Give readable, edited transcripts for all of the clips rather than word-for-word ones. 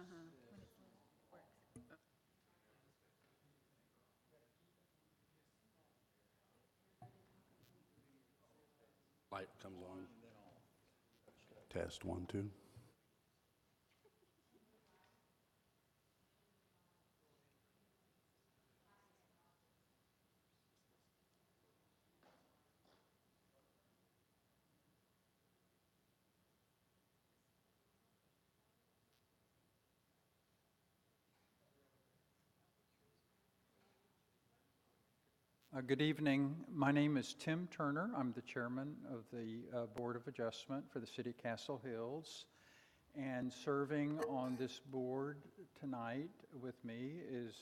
When it's lit, works. Light comes on. Test 1, 2. Good evening. My name is Tim Turner. I'm the chairman of the Board of Adjustment for the City of Castle Hills. And serving on this board tonight with me is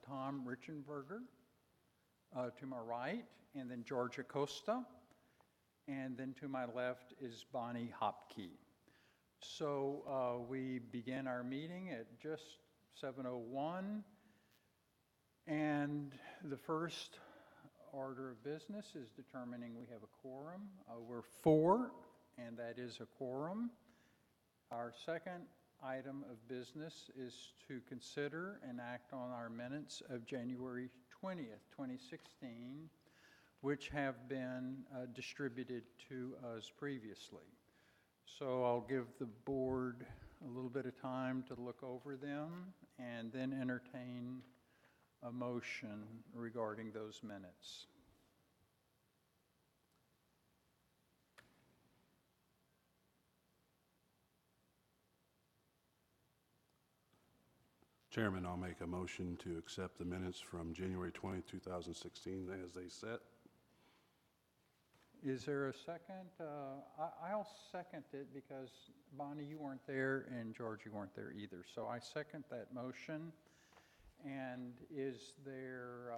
Tom Richenberger to my right, and then George Acosta. And then to my left is Bonnie Hopkey. So we begin our meeting at just 7:01. And the first order of business is determining we have a quorum. We're 4, and that is a quorum. Our second item of business is to consider and act on our minutes of January 20th, 2016, which have been distributed to us previously. So I'll give the board a little bit of time to look over them and then entertain a motion regarding those minutes. Chairman, I'll make a motion to accept the minutes from January 20, 2016 as they set. Is there a second? I'll second it because Bonnie, you weren't there, and George, you weren't there either. So I second that motion. And is there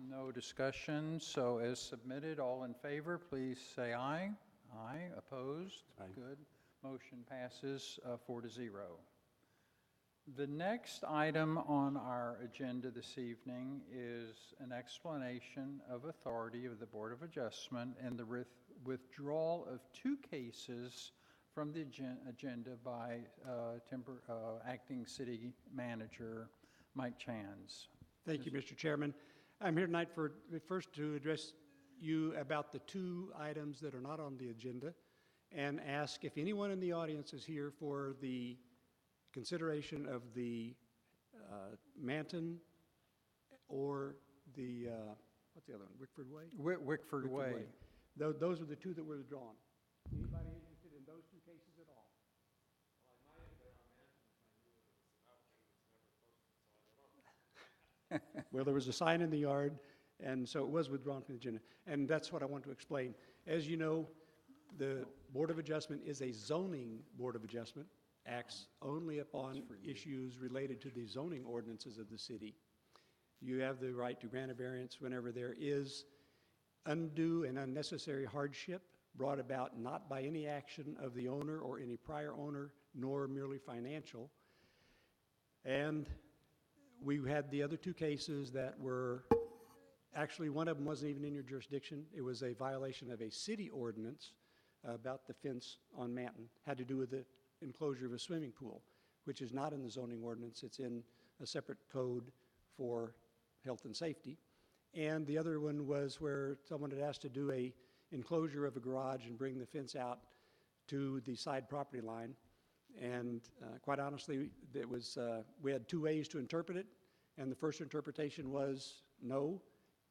no discussion? So as submitted, all in favor, please say aye. Aye. Opposed? Aye. Good. Motion passes 4-0. The next item on our agenda this evening is an explanation of authority of the Board of Adjustment and the withdrawal of 2 cases from the agenda by Acting City Manager Mike Chans. Thank you, Mr. Chairman. I'm here tonight first to address you about the 2 items that are not on the agenda and ask if anyone in the audience is here for the consideration of the Manton or the, what's the other one, Wickford Way? Wickford Way. Those are the 2 that were withdrawn. Anybody interested in those 2 cases at all? Well, there was a sign in the yard, and so it was withdrawn from the agenda. And that's what I want to explain. As you know, the Board of Adjustment is a zoning Board of Adjustment, acts only upon issues related to the zoning ordinances of the city. You have the right to grant a variance whenever there is undue and unnecessary hardship brought about not by any action of the owner or any prior owner, nor merely financial. And we had the other 2 cases that were, actually one of them wasn't even in your jurisdiction. It was a violation of a city ordinance about the fence on Manton. Had to do with the enclosure of a swimming pool, which is not in the zoning ordinance. It's in a separate code for health and safety. And the other one was where someone had asked to do a enclosure of a garage and bring the fence out to the side property line. And quite honestly, it was, we had 2 ways to interpret it, and the first interpretation was no.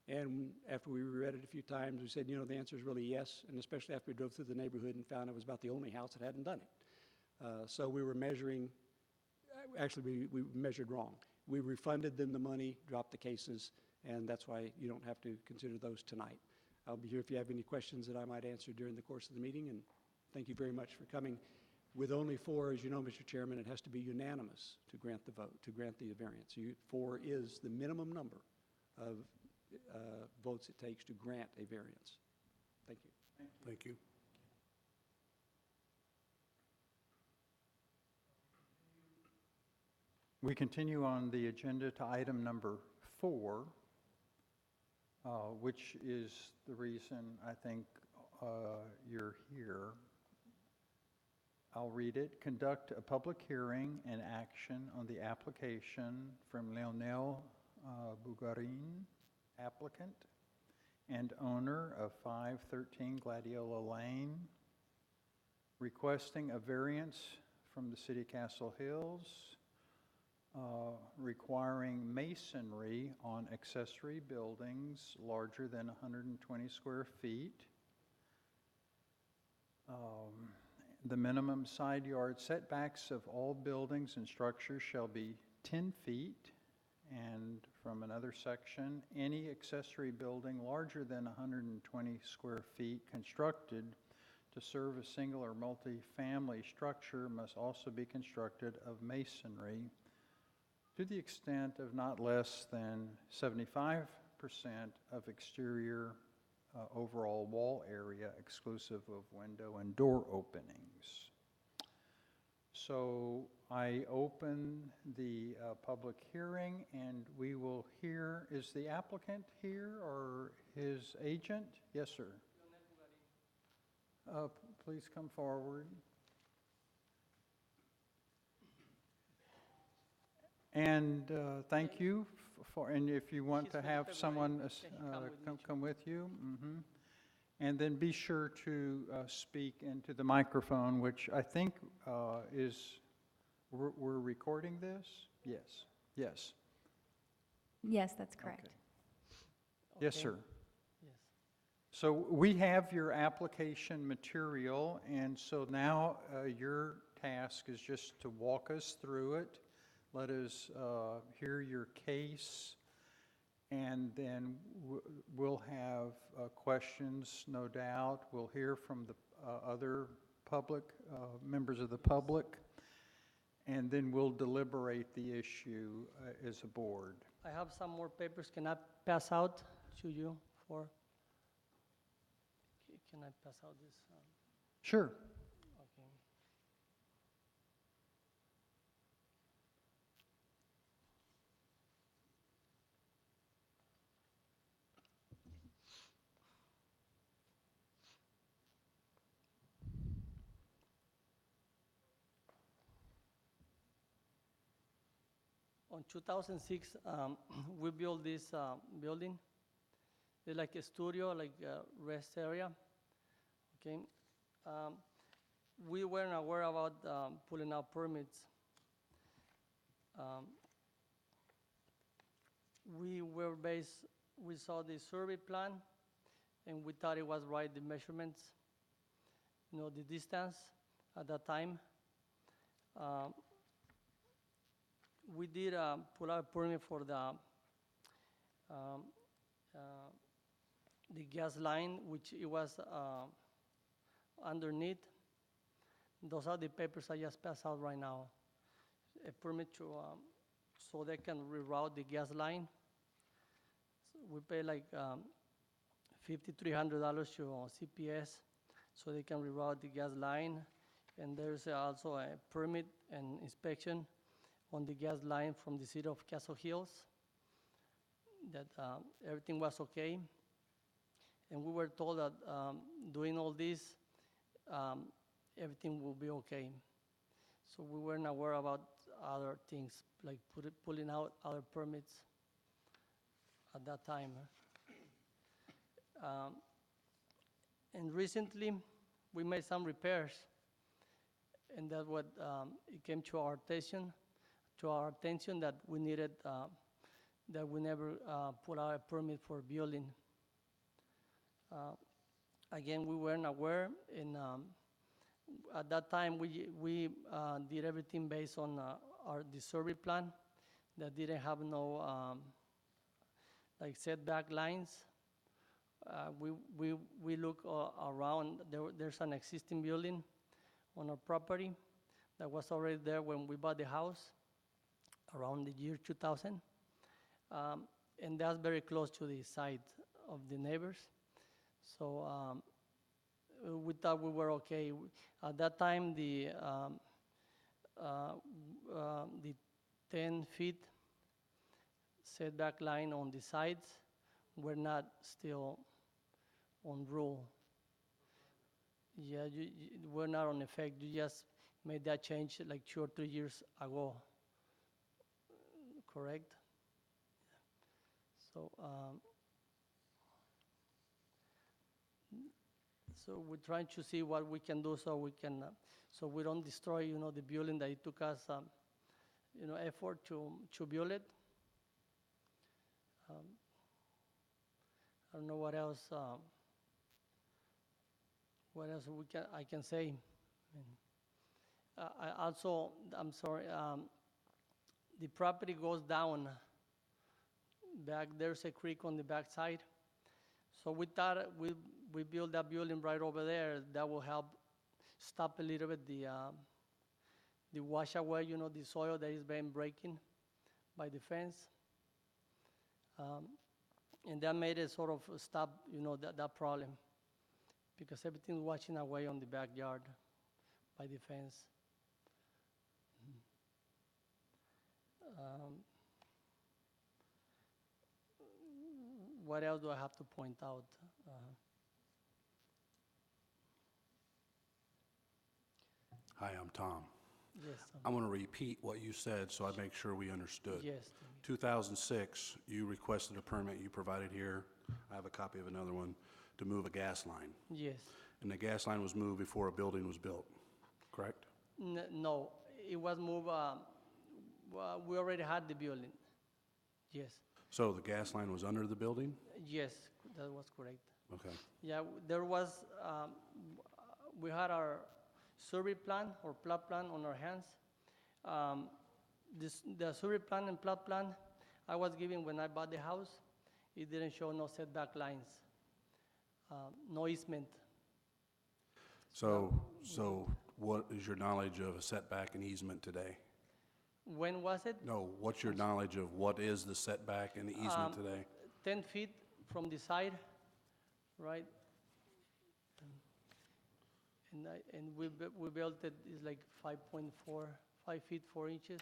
And after we read it a few times, we said, you know, the answer is really yes, and especially after we drove through the neighborhood and found it was about the only house that hadn't done it. So we were measuring, actually we measured wrong. We refunded them the money, dropped the cases, and that's why you don't have to consider those tonight. I'll be here if you have any questions that I might answer during the course of the meeting, and thank you very much for coming. With only 4, as you know, Mr. Chairman, it has to be unanimous to grant the vote, to grant the variance. 4 is the minimum number of votes it takes to grant a variance. Thank you. Thank you. We continue on the agenda to item number 4, which is the reason I think you're here. I'll read it. Conduct a public hearing and action on the application from Leonel Bugarin, applicant and owner of 513 Gladiola Lane, requesting a variance from the City of Castle Hills, requiring masonry on accessory buildings larger than 120 square feet. The minimum side yard setbacks of all buildings and structures shall be 10 feet. And from another section, any accessory building larger than 120 square feet constructed to serve a single or multi-family structure must also be constructed of masonry to the extent of not less than 75% of exterior overall wall area exclusive of window and door openings. So I open the public hearing, and we will hear, is the applicant here or his agent? Yes, sir. Please come forward. And thank you for, and if you want to have someone come with you. And then be sure to speak into the microphone, which I think is, we're recording this? Yes, yes. Yes, that's correct. Okay. Yes, Okay. sir. Yes. So we have your application material, and so now your task is just to walk us through it. Let us hear your case, and then we'll have questions, no doubt. We'll hear from the other public, members of the public, and then we'll deliberate the issue as a board. I have some more papers. Can I pass out to you for? Can I pass out this? Sure. Okay. On 2006, we built this building. It's like a studio, like a rest area. Okay. We weren't aware about pulling out permits. We saw the survey plan, and we thought it was right, the measurements, the distance at that time. We did pull out a permit for the gas line, which it was underneath. Those are the papers I just passed out right now. A permit to, so they can reroute the gas line. So we pay like $5,300 to CPS so they can reroute the gas line. And there's also a permit and inspection on the gas line from the city of Castle Hills, that everything was okay. And we were told that doing all this, everything will be okay. So we weren't aware about other things, like pulling out other permits at that time. And recently, we made some repairs, and that's what it came to our attention that we needed, that we never put out a permit for building. Again, we weren't aware, and at that time we did everything based on the survey plan that didn't have no like setback lines. We look around. There's an existing building on our property that was already there when we bought the house around the year 2000, and that's very close to the site of the neighbors. So we thought we were okay. At that time, the 10 feet setback line on the sides were not still on rule. Yeah, we're not on effect. You just made that change like 2 or 3 years ago, correct? So, so we're trying to see what we can do so we can, so we don't destroy, the building that it took us, effort to build it. I don't know what else I can say. I'm sorry, the property goes down back. There's a creek on the back side. So we thought we build that building right over there. That will help stop a little bit the wash away, the soil that is being breaking by the fence. And that made it sort of stop, that problem, because everything's washing away on the backyard by the fence. What else do I have to point out? Hi, I'm Tom. Yes. I want to repeat what you said so I make sure we understood. Yes. 2006, you requested a permit, you provided here, I have a copy of another one, to move a gas line. Yes. And the gas line was moved before a building was built, correct? No, it was moved. We already had the building. Yes. So the gas line was under the building? Yes, that was correct. Okay. Yeah, there was, we had our survey plan or plot plan on our hands. The survey plan and plot plan I was given when I bought the house, it didn't show no setback lines, no easement. So what is your knowledge of a setback and easement today? When was it? No, what's your knowledge of what is the setback and the easement today? 10 feet from the side, right? And we built it, is like 5.4, 5 feet 4 inches.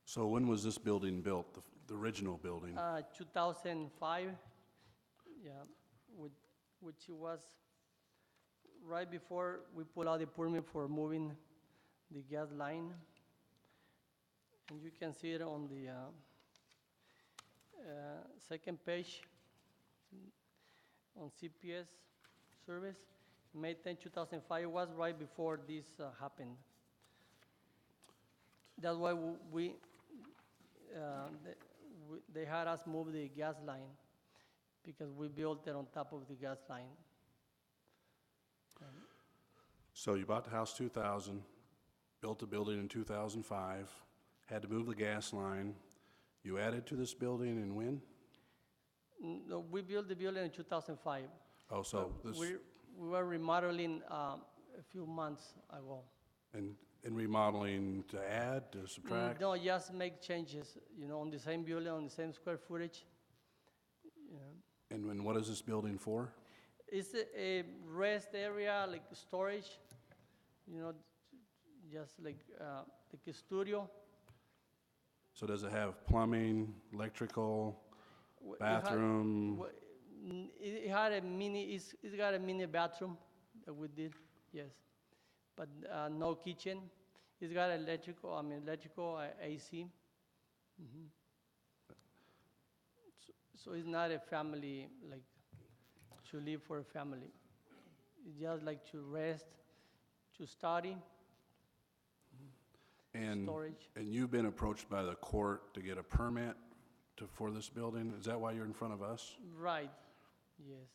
So when was this building built, the original building? 2005, yeah, which was right before we pull out the permit for moving the gas line. And you can see it on the second page on CPS service. May 10, 2005 was right before this happened. That's why they had us move the gas line, because we built it on top of the gas line. So you bought the house 2000, built the building in 2005, had to move the gas line. You added to this building in when? No, we built the building in 2005. Oh, so this, We were remodeling a few months ago. and remodeling to add, to subtract? No, just make changes, on the same building, on the same square footage. And what is this building for? It's a rest area, like storage, just like a studio. So does it have plumbing, electrical, bathroom? It had a it's got a mini bathroom that we did, yes. But no kitchen. It's got electrical, AC. So it's not a family, like, to live for a family. It's just like to rest, to study, storage. And you've been approached by the court to get a permit for this building? Is that why you're in front of us? Right, yes.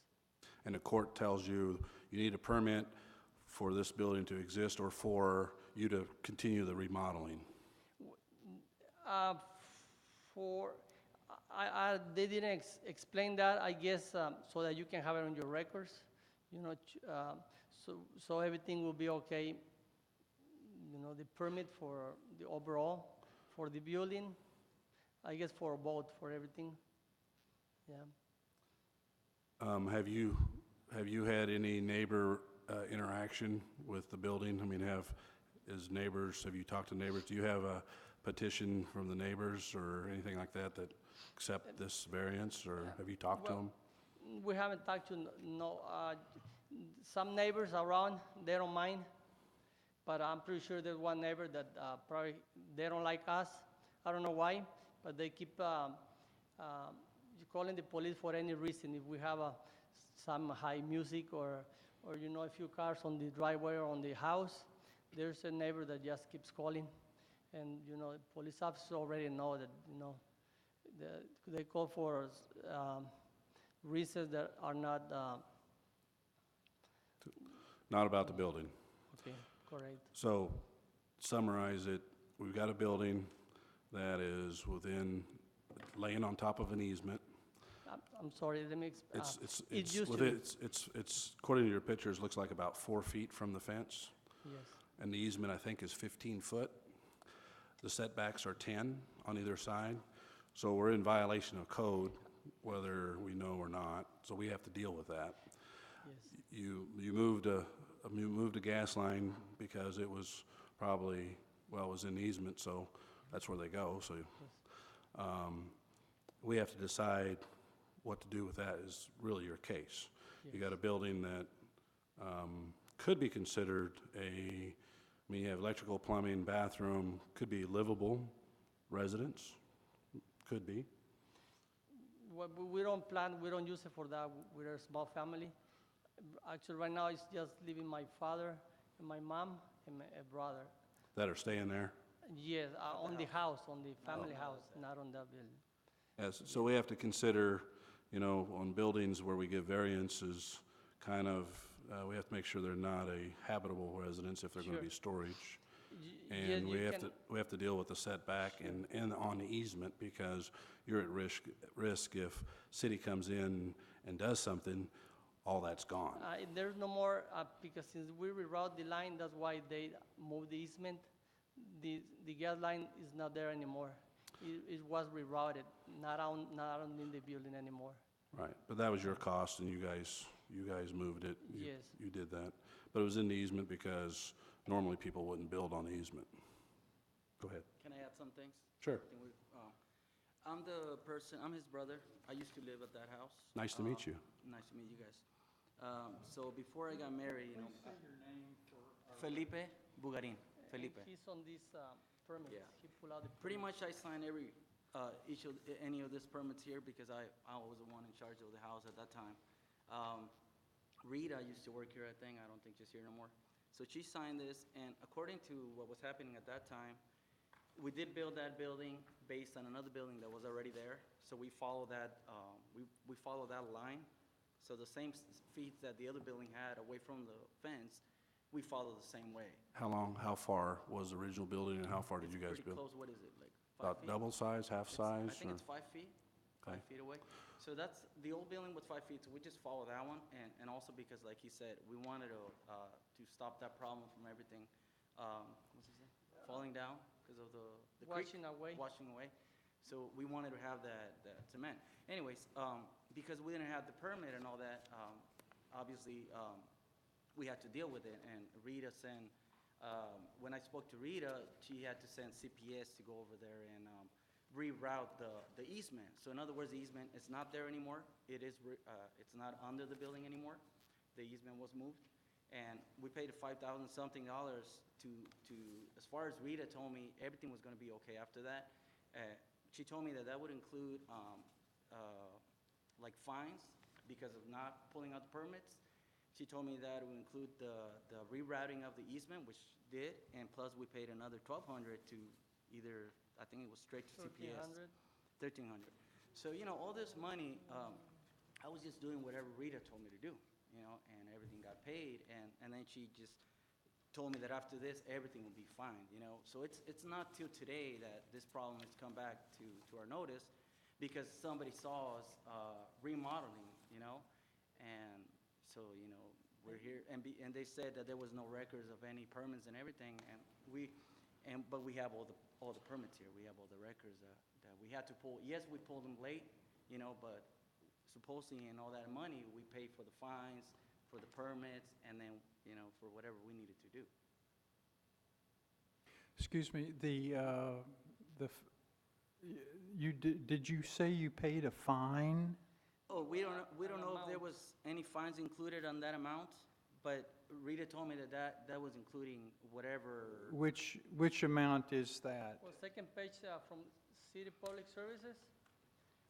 And the court tells you you need a permit for this building to exist or for you to continue the remodeling? They didn't explain that, I guess, so that you can have it on your records, so everything will be okay. The permit for the overall, for the building, I guess for both, for everything, yeah. Have you had any neighbor interaction with the building? I mean, have you talked to neighbors? Do you have a petition from the neighbors or anything like that accept this variance, or have you talked to them? We haven't talked to some neighbors around. They don't mind, But I'm pretty sure there's one neighbor that probably, they don't like us. I don't know why, but they keep calling the police for any reason. If we have some high music or a few cars on the driveway or on the house, there's a neighbor that just keeps calling. And, police officers already know that, they call for reasons that are not, Not about the building. okay, correct. So summarize it, we've got a building that is laying on top of an easement. I'm sorry, let me explain. It's according to your pictures, looks like about 4 feet from the fence. Yes, And the easement, I think, is 15 foot. The setbacks are 10 on either side. So we're in violation of code, whether we know or not, so we have to deal with that. yes. You moved a gas line because it was probably, well, it was in easement, so that's where they go, so. We have to decide what to do with that is really your case. You got a building that could be considered you have electrical, plumbing, bathroom, could be livable residence, could be. Well, we don't use it for that. We're a small family. Actually, right now, it's just living my father and my mom and a brother. That are staying there? Yes, on the house, on the family house, not on that building. Yes, so we have to consider, on buildings where we give variances, kind of, we have to make sure they're not a habitable residence if they're gonna Sure. be storage. Yes, And you can- we have to deal with the setback and on the easement, because you're at risk if city comes in and does something, all that's gone. There's no more, because since we reroute the line, that's why they moved the easement. The gas line is not there anymore. It was rerouted, not in the building anymore. Right, but that was your cost, and you guys moved it. Yes. You did that. But it was in the easement because normally people wouldn't build on the easement. Go ahead. Can I add some things? Sure. I'm his brother. I used to live at that house. Nice to meet you. Nice to meet you guys. So before I got married, Felipe Bugarin. Felipe. He's on this permit. Yeah. He pulled out the Pretty permit. much I signed any of these permits here because I was the one in charge of the house at that time. Rita used to work here, I think. I don't think she's here no more. So she signed this, and according to what was happening at that time, we did build that building based on another building that was already there. So we follow that, we follow that line. So the same feet that the other building had away from the fence, we follow the same way. How far was the original building, and how far did you guys Pretty build? close, what is it, like 5 About feet? double size, half size? I think or- it's 5 feet, Okay. 5 feet away. So that's, the old building was 5 feet, so we just follow that one. And also because, like he said, we wanted to stop that problem from everything, what's his name? Falling down because of the creek. Washing away. Washing away. So we wanted to have that cement. Anyways, because we didn't have the permit and all that, obviously, we had to deal with it. And Rita sent, when I spoke to Rita, she had to send CPS to go over there and reroute the easement. So in other words, the easement is not there anymore. It's not under the building anymore. The easement was moved. And we paid $5,000 something to, as far as Rita told me, everything was gonna be okay after that. She told me that would include, like fines because of not pulling out the permits. She told me that it would include the rerouting of the easement, which did, and plus we paid another $1,200 to either, I think it was straight to CPS. 1,300. $1,300. So, all this money, I was just doing whatever Rita told me to do, and everything got paid, and then she just told me that after this, everything will be fine, So it's not till today that this problem has come back to our notice, because somebody saw us remodeling, and so, we're here, and they said that there was no records of any permits and everything, but we have all the permits here, we have all the records that we had to pull. Yes, we pulled them late, but supposedly in all that money, we paid for the fines, for the permits, and then, for whatever we needed to do. Excuse me, did you say you paid a fine? Oh, we don't know if there was any fines included on that amount, but Rita told me that was including whatever, Which amount is that? Well, second page from City Public Services,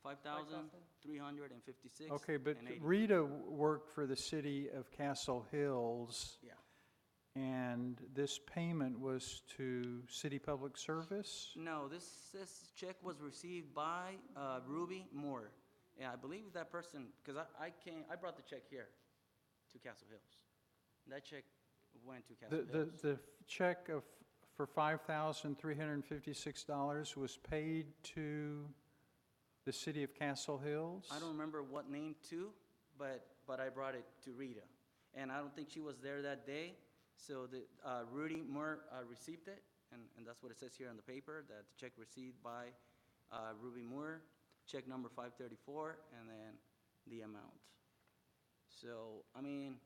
5,356. Okay, but and 80. Rita worked for the city of Castle Hills, Yeah. and this payment was to City Public Service? No, this check was received by Ruby Moore. Yeah, I believe that person, because I brought the check here to Castle Hills. That check went to Castle Hills. The check for $5,356 was paid to the city of Castle Hills? I don't remember what name to, but I brought it to Rita. And I don't think she was there that day, so Rudy Moore received it, and that's what it says here on the paper, that the check received by Ruby Moore, check number 534, and then the amount. So, I mean,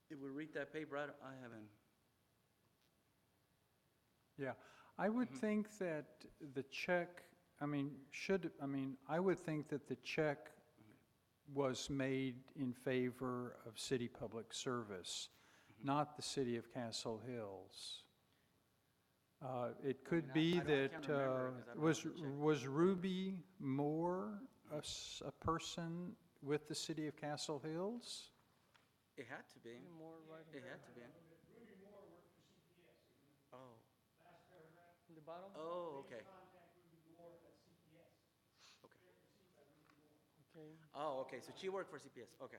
if we read that paper, I haven't. Yeah, I would think that the check, I would think that the check was made in favor of city public service, not the city of Castle Hills. It could be I can't that, remember 'cause I don't have the check. was Ruby Moore a person with the city of Castle Hills? It had to be. more right It had to be. Oh. in the bottom. Oh, okay. Okay. Oh, okay, so she worked for CPS, okay.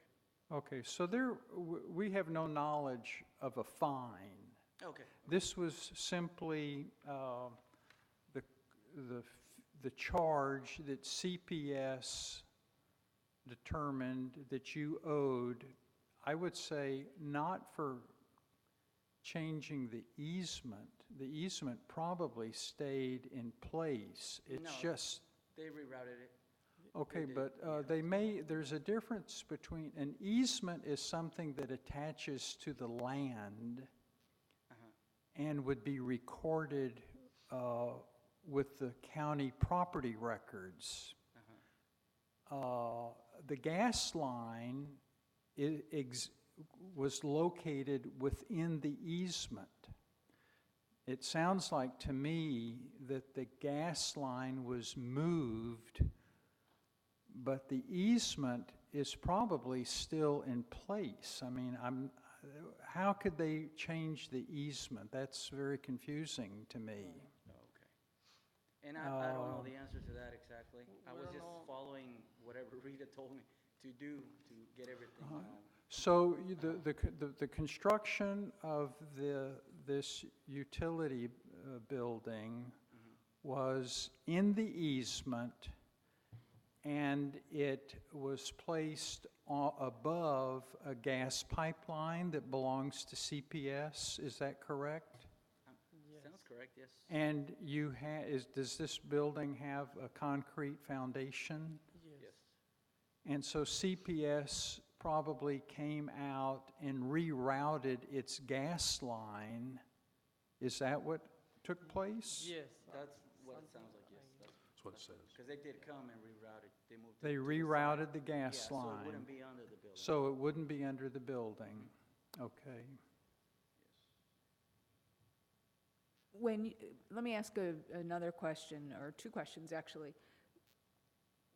Okay, so we have no knowledge of a fine. Okay, This was simply the charge that CPS determined that you owed, I would say, not for changing the easement. The easement probably stayed in place. It's No. just, they rerouted it. okay, did, but there's a difference between, an easement is something that attaches to the land and would be recorded with the county property records. The gas line was located within the easement. It sounds like to me that the gas line was moved, but the easement is probably still in place. I mean, how could they change the easement? That's very confusing to me. Okay. And I don't know the answer to that exactly. I was just following whatever Rita told me to do to get everything. So the construction of this utility building was in the easement, and it was placed above a gas pipeline that belongs to CPS, is that correct? Sounds correct, yes. And does this building have a concrete foundation? Yes. And so CPS probably came out and rerouted its gas line. Is that what took place? Yes. That's what it sounds like, yes. That's what it says. Because they did come and rerouted, they moved it They to the side. rerouted the Yeah, gas so it line. wouldn't be under the building. So it wouldn't be under the building. Okay. Let me ask another question, or two questions, actually.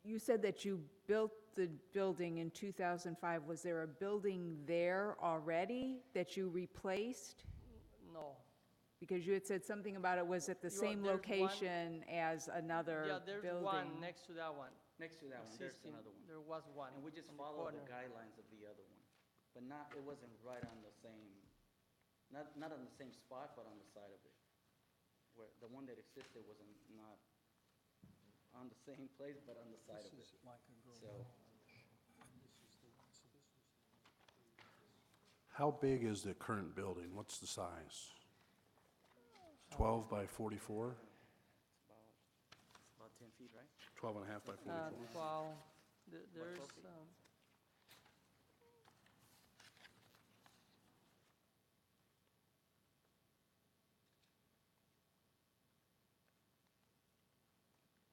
You said that you built the building in 2005. Was there a building there already that you replaced? No. Because you had said something about it was at the same there's one- location as another Yeah, there's building. one next to that one. Next to that one, there's Existing. another one. There was one. And we just on followed the corner. guidelines of the other one. But it wasn't right on the same, not on the same spot, but on the side of it. Where the one that existed wasn't not on the same place, but on the side of it. So, How big is the current building? What's the size? 12 by 44? it's about 10 feet, right? 12 and a half by 44? 12, there's, 12 feet?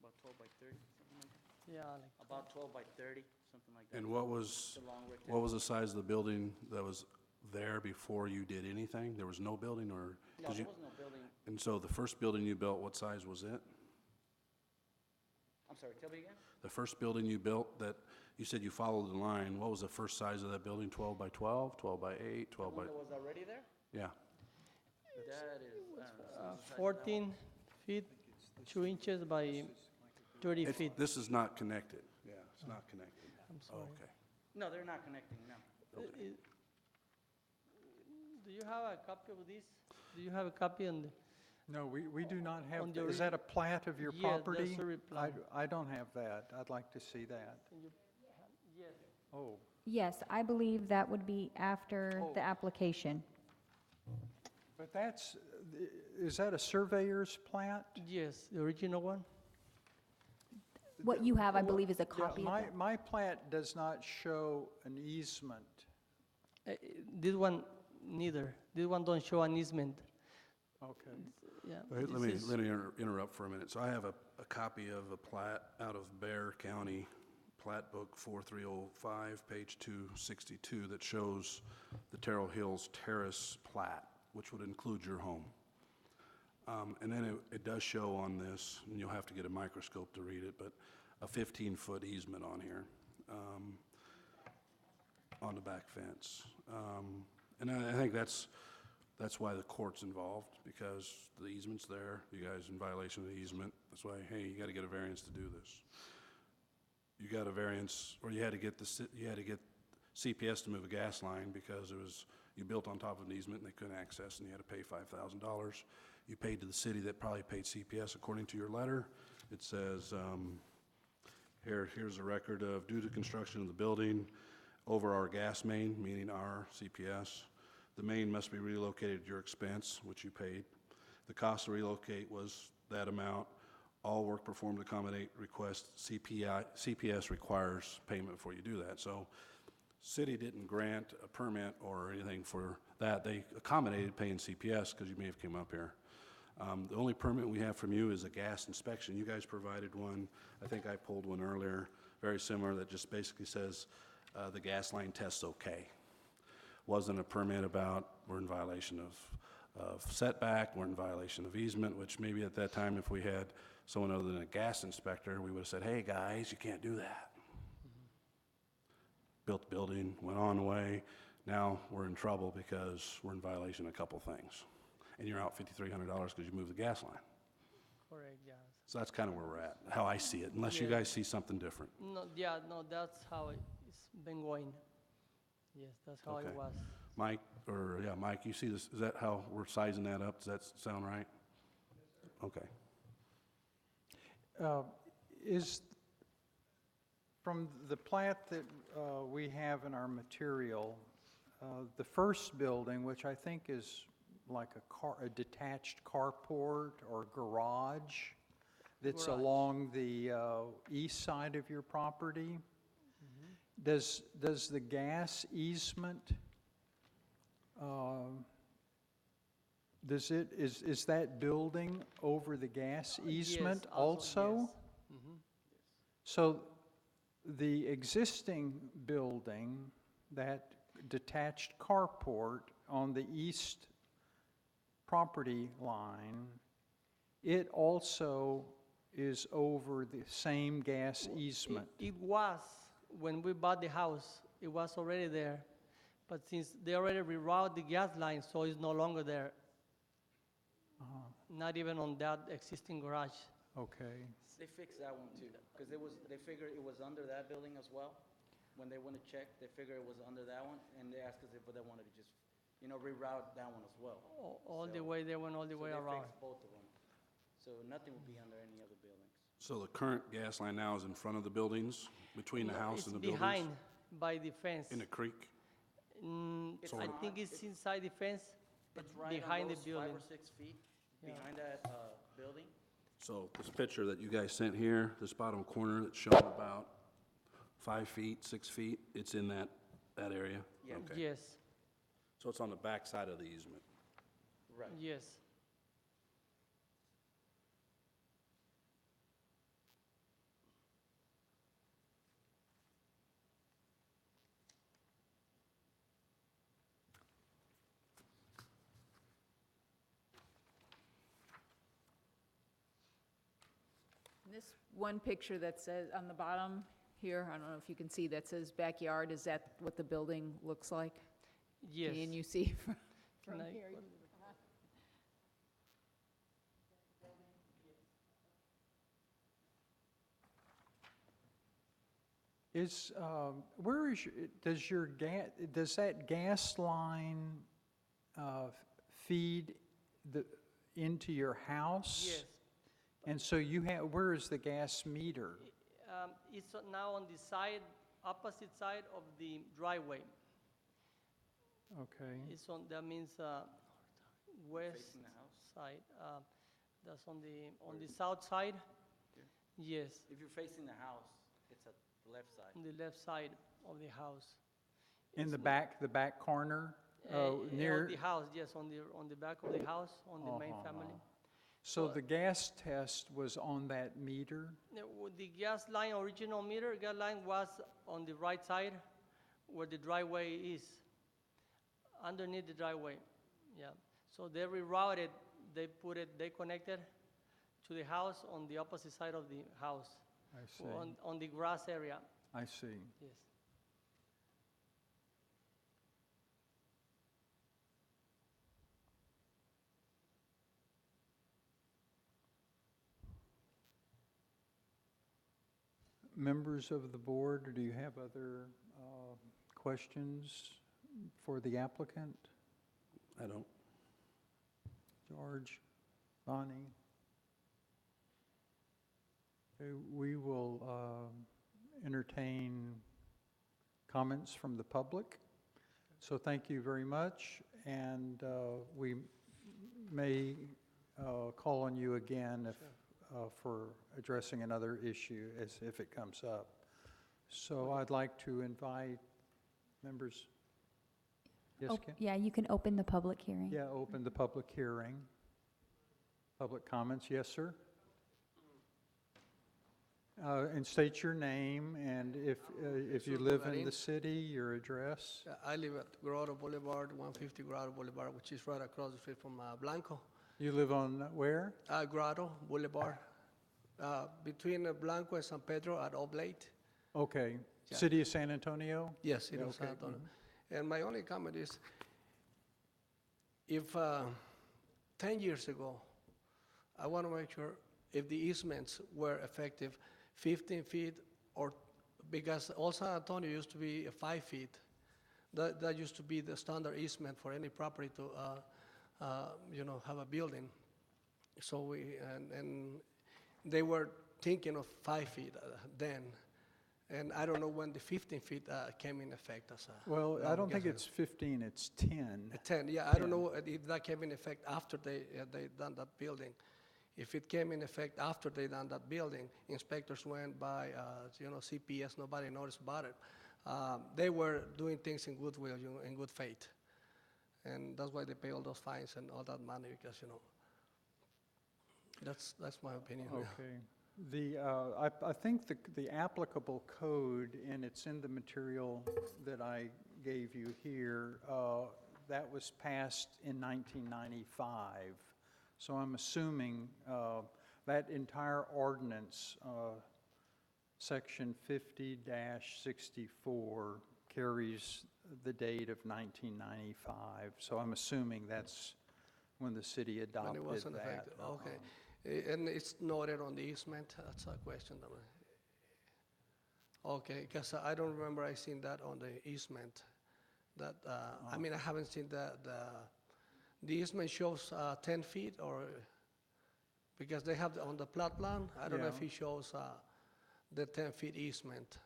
About 12 by 30, something like that. yeah, like, About 12 by 30, something like that. And what was, It's a long what rectangle. was the size of the building that was there before you did anything? There was no building, or? No, 'cause there you- was no building. And so the first building you built, what size was it? I'm sorry, tell me again? The first building you built that, you said you followed the line, what was the first size of that building? 12 by 12, 12 by 8, The 12 by, one that was already there? yeah. That is, I don't know, what's the size of that one? 14 feet, 2 inches by 30 It's- feet. This is not connected. Yeah, it's not connected. I'm sorry. Okay. No, they're not connecting, no. Do you have a copy of this? Do you have a copy on the? No, we do not have, On the is that a plat of your Yes, property? that's a replat. I don't have that. I'd like to see that. Can you, yes. Oh, Yes, I believe that would be after Oh. the application. but that's, is that a surveyor's plat? Yes, the original one? What you have, I Well, believe, is a yeah, copy of that. My plat does not show an easement. This one neither. This one don't show an easement. Okay. Yeah. Let this me, is- let me interrupt for a minute. So I have a copy of a plat out of Bear County, Plat Book 4305, page 262, that shows the Terrell Hills Terrace plat, which would include your home. And then it does show on this, and you'll have to get a microscope to read it, but a 15-foot easement on here, on the back fence. And I think that's why the court's involved, because the easement's there, you guys in violation of the easement. That's why, hey, you gotta get a variance to do this. You got a variance, or you had to get CPS to move a gas line because you built on top of an easement and they couldn't access, and you had to pay $5,000. You paid to the city that probably paid CPS according to your letter. It says, here's a record of, due to construction of the building over our gas main, meaning our CPS, the main must be relocated at your expense, which you paid. The cost to relocate was that amount. All work performed to accommodate request CPS requires payment before you do that. So city didn't grant a permit or anything for that. They accommodated paying CPS because you may have came up here. The only permit we have from you is a gas inspection. You guys provided one. I think I pulled one earlier, very similar, that just basically says the gas line test's okay. Wasn't a permit about, we're in violation of setback, we're in violation of easement, which maybe at that time, if we had someone other than a gas inspector, we would have said, hey, guys, you can't do that. Built the building, went on the way. Now we're in trouble because we're in violation of a couple things. And you're out $5,300 because you moved the gas line. Correct, yes. So that's kind of where we're at, how I see it, unless you Yeah. guys see something different. No, yeah, no, that's how it's been going. Yes, that's how Okay. it was. Mike, Mike, you see this, is that how we're sizing that up? Does that sound right? Okay. Is, from the plat that we have in our material, the first building, which I think is like a detached carport or garage that's Garage. along the east side of your property, does the gas easement, is that building over the gas easement Yes, also? yes. So the existing building, that detached carport on the east property line, it also is over the same gas easement? It was, when we bought the house, it was already there. But since they already rerouted the gas line, so it's no longer there. Not even on that existing garage. Okay. They fixed that one too, because they figured it was under that building as well. When they went to check, they figured it was under that one, and they asked us if they wanted to just, reroute that one as well. All the So- way, they went all the way So around. they fixed both of them. So nothing will be under any other buildings. So the current gas line now is in front of the buildings, between the No, house and the buildings? It's behind, by the fence. In the creek? It's I not- think it's inside the fence, but It's right behind on the those building. 5 or 6 feet Yeah. behind that building. So this picture that you guys sent here, this bottom corner that's shown about 5 feet, 6 feet, it's in that area? Yeah. Okay. Yes, So it's on the back side of the easement? Right. yes. this one picture that says, on the bottom here, I don't know if you can see, that says backyard, is that what the building looks like? Yes. Can you see from Can I- here? Where is does that gas line feed into your house? Yes. And so where is the gas meter? It's now on the side, opposite side of the driveway. Okay. It's on, that means west Facing the house? side. That's on the south side? Yes, If you're facing the house, it's at the left side. on the left side of the house. In the It's back corner? On the house, yes, on the back of the house, on the main family. So the gas test was on that meter? The gas line, original meter, gas line was on the right side where the driveway is, underneath the driveway, yeah. So they rerouted, they connected to the house on the opposite side of the house, I see, on the grass area, I see. yes. Members of the board, do you have other questions for the applicant? I don't. George, Bonnie? Okay, we will entertain comments from the public. So thank you very much, and we may call on you again for addressing another issue if it comes up. So I'd like to invite members. Yes, Kim? Yeah, you can open the public hearing. Yeah, open the public hearing. Public comments, yes, sir? And state your name, and if you live in the city, your address. I live at Grotto Boulevard, 150 Grotto Boulevard, which is right across the street from Blanco. You live on where? Grotto Boulevard, between Blanco and San Pedro at Oblate. Okay, Yeah. City of San Antonio? Yes, City of San Okay, Antonio. And my only comment is, if 10 years ago, I want to make sure if the easements were effective, 15 feet, or because Old San Antonio used to be 5 feet. That used to be the standard easement for any property to, have a building. So and they were thinking of 5 feet then. And I don't know when the 15 feet came in effect as a. Well, I don't think yes, it's 15, it's 10. 10, yeah, I don't know if that came in effect after they done that building. If it came in effect after they done that building, inspectors went by, CPS, nobody noticed about it. They were doing things in goodwill, in good faith. And that's why they pay all those fines and all that money, because, that's my opinion. yeah. Okay. I think the applicable code, and it's in the material that I gave you here, that was passed in 1995. So I'm assuming that entire ordinance, section 50-64, carries the date of 1995. So I'm assuming that's when the city When adopted it wasn't that. effective, okay. And it's noted on the easement, that's a question. Okay, because I don't remember I seen that on the easement. That, I mean, I haven't seen the easement shows 10 feet, or, because they have on the plot plan, I don't know if Yeah. he shows the 10-feet easement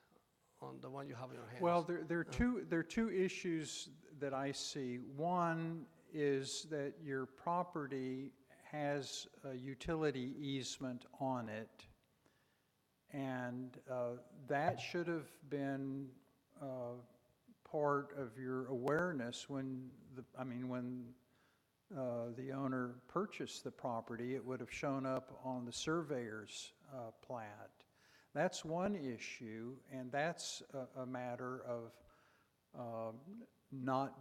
on the one you have in your hands. Well, there are two issues that I see. One is that your property has a utility easement on it, and that should have been part of your awareness when the owner purchased the property. It would have shown up on the surveyor's plat. That's one issue, and that's a matter of not,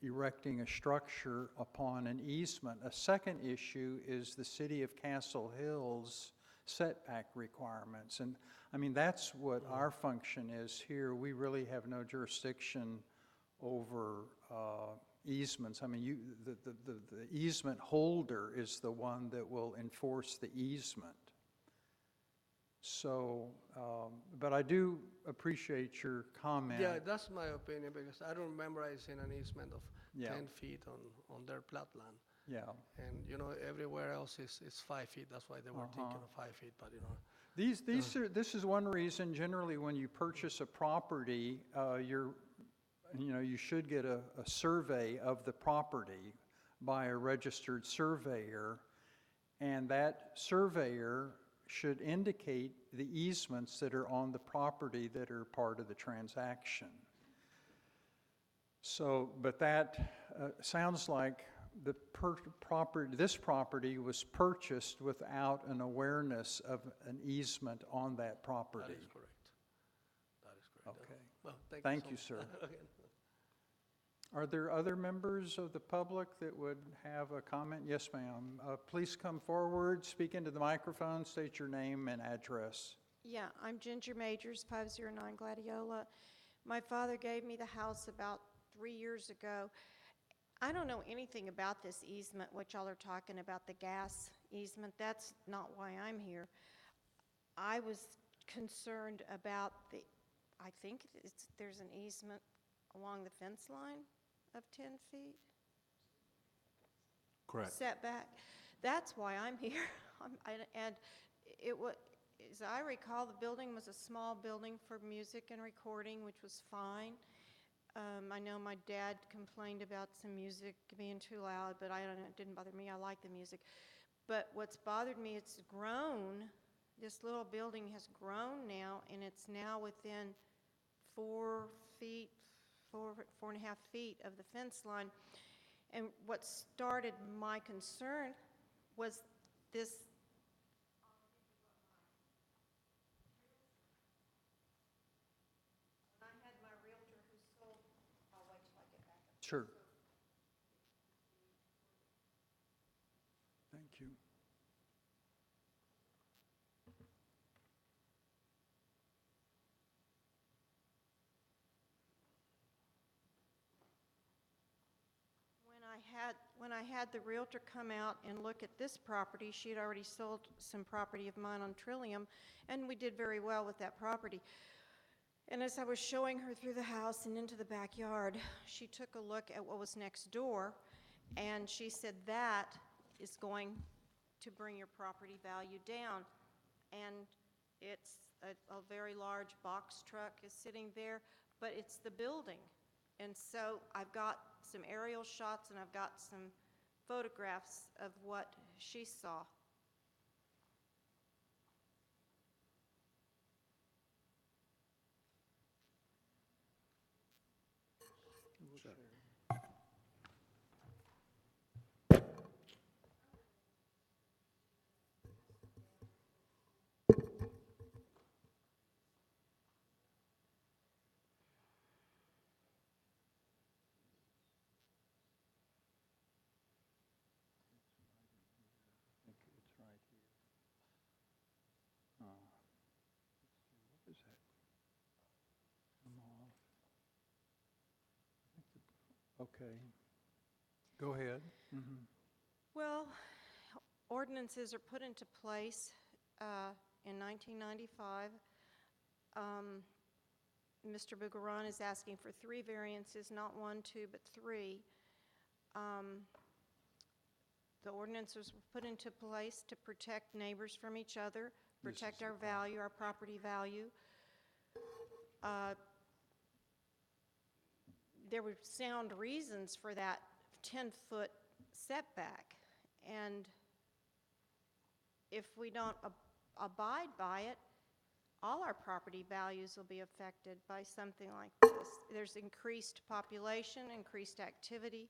erecting a structure upon an easement. A second issue is the City of Castle Hills setback requirements. And, I mean, that's what our function is here. We really have no jurisdiction over easements. I mean, the easement holder is the one that will enforce the easement. So, but I do appreciate your comment. Yeah, that's my opinion, because I don't remember I seen an easement of Yeah. 10 feet on their plat land. Yeah. And, everywhere else is 5 feet, that's why they were thinking of 5 feet, but, This is one reason, generally, when you purchase a property, you should get a survey of the property by a registered surveyor, and that surveyor should indicate the easements that are on the property that are part of the transaction. So, but that sounds like this property was purchased without an awareness of an easement on that property. that is correct. That is correct. Okay. Well, Thank so you, much. sir. Okay. Are there other members of the public that would have a comment? Yes, ma'am. Please come forward, speak into the microphone, state your name and address. Yeah, I'm Ginger Majors, 509 Gladiola. My father gave me the house about 3 years ago. I don't know anything about this easement, what y'all are talking about, the gas easement. That's not why I'm here. I was concerned about I think there's an easement along the fence line of 10 feet Correct. setback. That's why I'm here. And it was, as I recall, the building was a small building for music and recording, which was fine. I know my dad complained about some music being too loud, but I don't know, it didn't bother me. I like the music. But what's bothered me, it's grown. This little building has grown now, and it's now within 4 feet, 4.5 feet of the fence line. And what started my concern was this. When I had my realtor who sold, I'll wait till I get back up. Sure. Thank you. When I had the realtor come out and look at this property, she had already sold some property of mine on Trillium, and we did very well with that property. And as I was showing her through the house and into the backyard, she took a look at what was next door, and she said, that is going to bring your property value down. And it's a very large box truck is sitting there, but it's the building. And so I've got some aerial shots and I've got some photographs of what she saw. I think it's right here. Let's see, what is that? Come off. Okay. Go ahead. Mhm. Well, ordinances are put into place in 1995. Mr. Bugaran is asking for 3 variances, not 1, 2, but 3. The ordinances were put into place to protect neighbors from each other, protect our value, our property value. There were sound reasons for that 10-foot setback, and if we don't abide by it, all our property values will be affected by something like this. There's increased population, increased activity.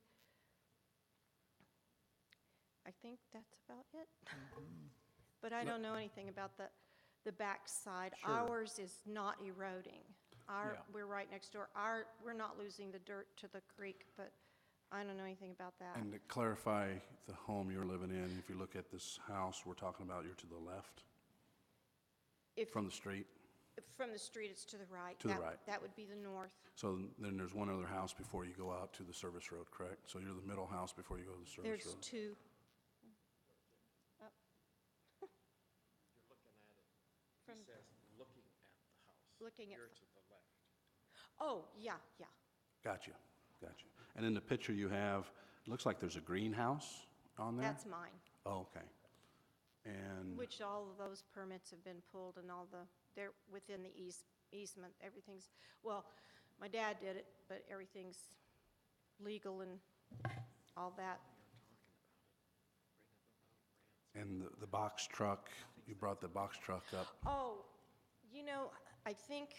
I think that's about it. But I don't know anything about the backside. Sure. Ours is not eroding. Yeah. We're right next door. We're not losing the dirt to the creek, but I don't know anything about that. And to clarify the home you're living in, if you look at this house we're talking about, you're to the left. If, from the street? from the street, it's to the right. To the That- right. That would be the north. So then there's one other house before you go out to the service road, correct? So you're the middle house before you go to the service There's road? two. Up. From- Looking at. Oh, yeah, yeah. Gotcha, gotcha. And in the picture you have, it looks like there's a greenhouse on there? That's mine, Oh, okay. And, which all of those permits have been pulled and all the, they're within the easement, everything's, well, my dad did it, but everything's legal and all that. and the box truck, you brought the box truck up. Oh, you know, I think,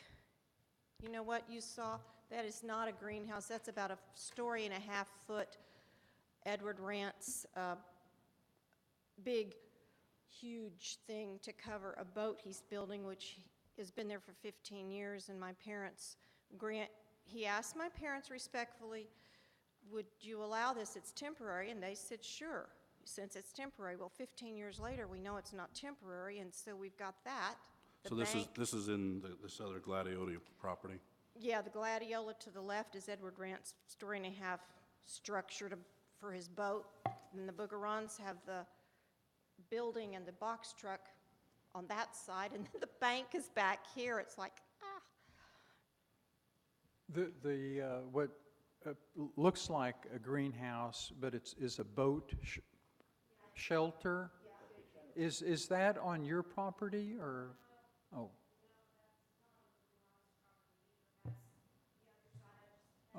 you know what you saw? That is not a greenhouse. That's about a 1.5-story Edward Rant's big, huge thing to cover a boat he's building, which has been there for 15 years, and my parents he asked my parents respectfully, would you allow this? It's temporary, and they said, sure, since it's temporary. Well, 15 years later, we know it's not temporary, and so we've got that. The So bank- this is in this other Gladioli property? Yeah, the Gladiola to the left is Edward Rant's 1.5-story structure for his boat, and the Boogerons have the building and the box truck on that side, and then the bank is back here. It's like, ah. What looks like a greenhouse, but is a boat shelter? Is that on your property, or, oh?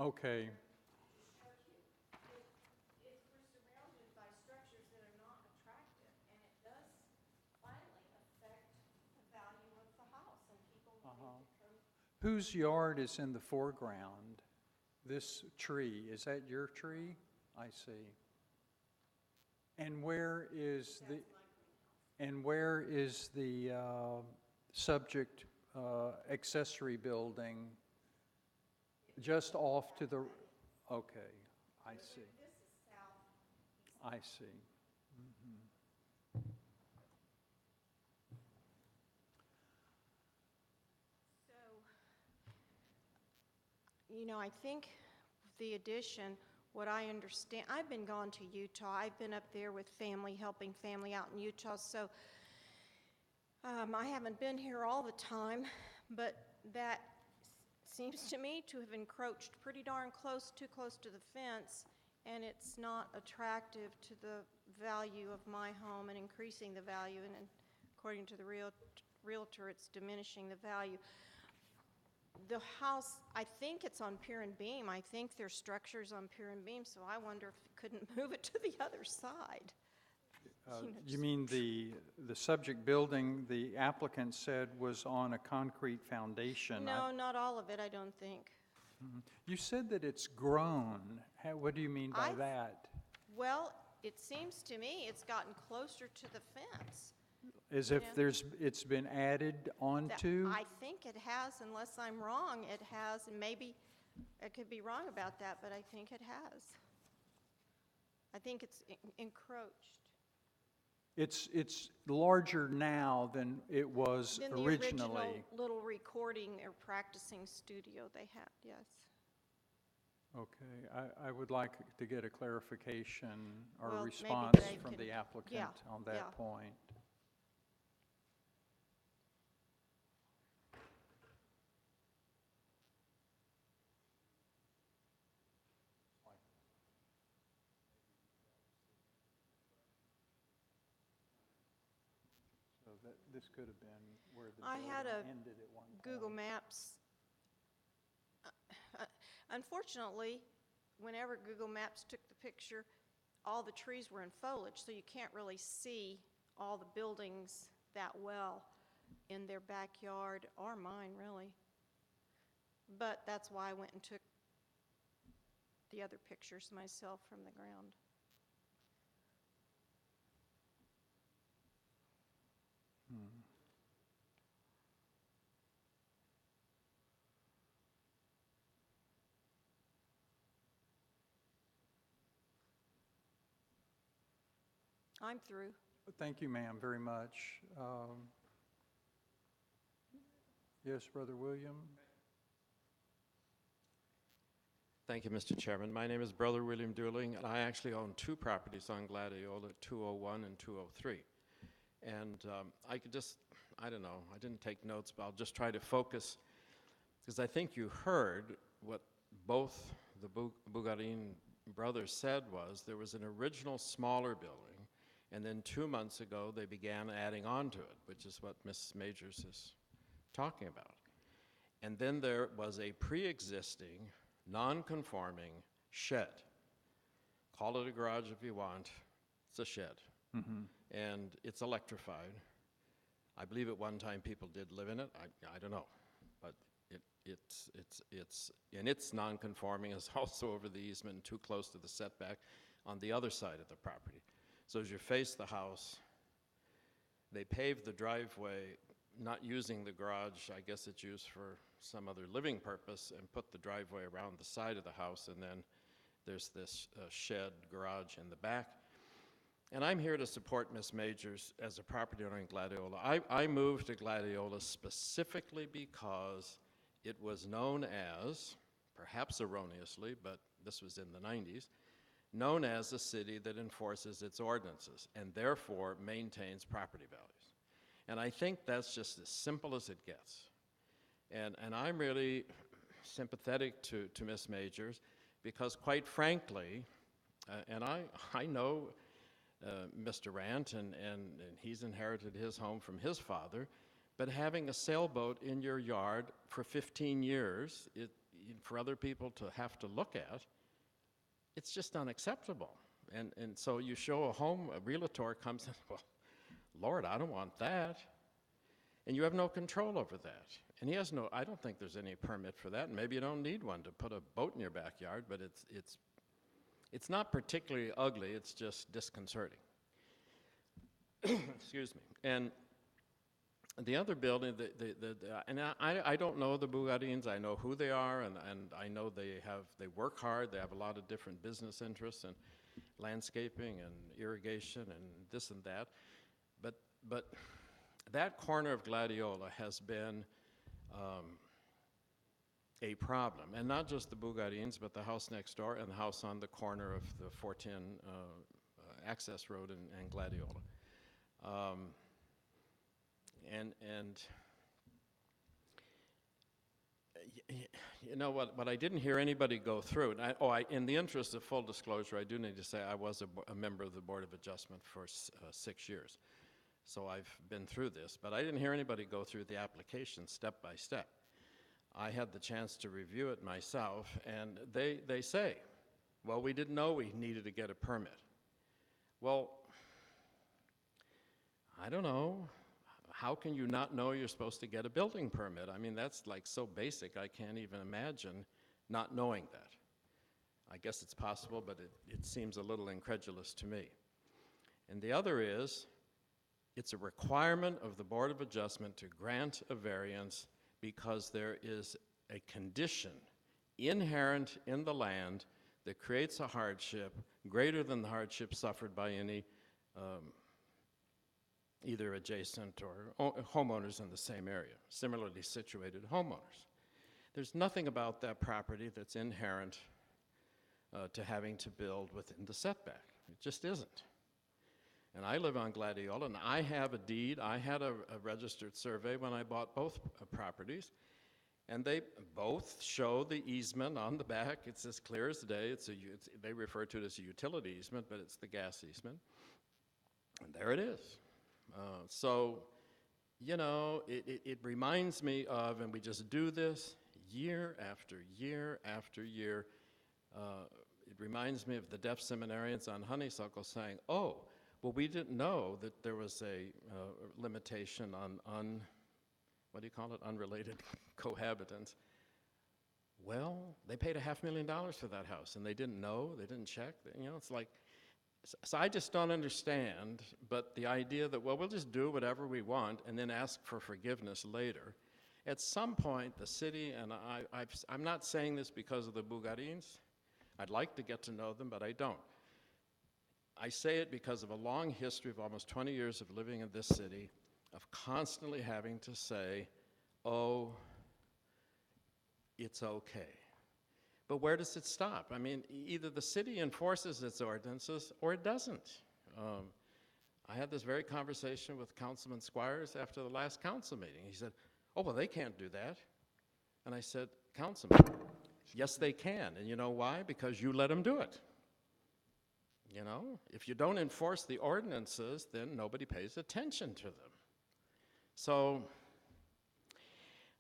Okay, We're surrounded by structures that are not attractive, and it does finally affect the value of the house, and people wanting to come. whose yard is in the foreground? This tree, is that your tree? I see. And where is the subject accessory building? Just off to the, okay, I see. This is south. I see. So, you know, I think the addition, what I understand, I've been gone to Utah. I've been up there with family, helping family out in Utah, so I haven't been here all the time, but that seems to me to have encroached pretty darn close, too close to the fence, and it's not attractive to the value of my home and increasing the value, and according to the realtor, it's diminishing the value. The house, I think it's on pier and beam. I think there's structures on pier and beam, so I wonder if it couldn't move it to the other side. You mean the subject building, the applicant said was on a concrete foundation? No, not all of it, I don't think. You said that it's grown. What do you mean by I- that? Well, it seems to me it's gotten closer to the fence. As if Yeah. it's been added That- onto? I think it has, unless I'm wrong, it has, and maybe I could be wrong about that, but I think it has. I think it's encroached. It's larger now than it was Than the originally. original little recording or practicing studio they had, yes. Okay, I would like to get a clarification or Well, a maybe response they from can- the applicant yeah, on yeah. that point. So this could have been where the I had building a ended at one point. Google Maps. Unfortunately, whenever Google Maps took the picture, all the trees were in foliage, so you can't really see all the buildings that well in their backyard, or mine, really. But that's why I went and took the other pictures myself from the ground. I'm through. Thank you, ma'am, very much. Yes, Brother William? Thank you, Mr. Chairman. My name is Brother William Dooling, and I actually own two properties on Gladiola, 201 and 203. And I don't know, I didn't take notes, but I'll just try to focus, because I think you heard what both the Bugarin brothers said was there was an original smaller building, and then 2 months ago they began adding on to it, which is what Ms. Majors is talking about. And then there was a pre-existing, non-conforming shed. Call it a garage if you want, it's a shed. And it's electrified. I believe at one time people did live in it, I don't know. But it's non-conforming, it's also over the easement and too close to the setback on the other side of the property. So as you face the house, they paved the driveway, not using the garage, I guess it's used for some other living purpose, and put the driveway around the side of the house, and then there's this shed garage in the back. And I'm here to support Ms. Majors as a property owner in Gladiola. I moved to Gladiola specifically because it was known as, perhaps erroneously, but this was in the 90s, known as a city that enforces its ordinances and therefore maintains property values. And I think that's just as simple as it gets. And I'm really sympathetic to Ms. Majors because, quite frankly, and I know Mr. Rant, and he's inherited his home from his father, but having a sailboat in your yard for 15 years, for other people to have to look at, it's just unacceptable. And so you show a home, a realtor comes in, well, Lord, I don't want that. And you have no control over that. And he has no, I don't think there's any permit for that. And maybe you don't need one to put a boat in your backyard, but it's not particularly ugly, it's just disconcerting. Excuse me. And the other building, I don't know the Bugarins, I know who they are, and I know they work hard, they have a lot of different business interests and landscaping and irrigation and this and that. But that corner of Gladiola has been a problem, and not just the Bugarins, but the house next door and the house on the corner of the 410 access road and Gladiola. You know what I didn't hear anybody go through, and in the interest of full disclosure, I do need to say I was a member of the Board of Adjustment for 6 years. So I've been through this, but I didn't hear anybody go through the application step by step. I had the chance to review it myself, and they say, well, we didn't know we needed to get a permit. Well, I don't know. How can you not know you're supposed to get a building permit? I mean, that's like so basic, I can't even imagine not knowing that. I guess it's possible, but it seems a little incredulous to me. And the other is, it's a requirement of the Board of Adjustment to grant a variance because there is a condition inherent in the land that creates a hardship greater than the hardship suffered by any either adjacent or homeowners in the same area, similarly situated homeowners. There's nothing about that property that's inherent to having to build within the setback. It just isn't. And I live on Gladiola, and I have a deed. I had a registered survey when I bought both properties, and they both show the easement on the back. It's as clear as day. They refer to it as a utility easement, but it's the gas easement. And there it is. So, you know, it reminds me of, and we just do this year after year after year. It reminds me of the deaf seminarians on Honeysuckle saying, oh, well, we didn't know that there was a limitation on, what do you call it, unrelated cohabitants. Well, they paid $500,000 for that house, and they didn't know, they didn't check. You know, it's like, so I just don't understand, but the idea that, well, we'll just do whatever we want and then ask for forgiveness later. At some point, the city, and I'm not saying this because of the Bugarins. I'd like to get to know them, but I don't. I say it because of a long history of almost 20 years of living in this city, of constantly having to say, oh, it's okay. But where does it stop? I mean, either the city enforces its ordinances or it doesn't. I had this very conversation with Councilman Squires after the last council meeting. He said, oh, well, they can't do that. And I said, Councilman, yes, they can. And you know why? Because you let them do it. You know, if you don't enforce the ordinances, then nobody pays attention to them. So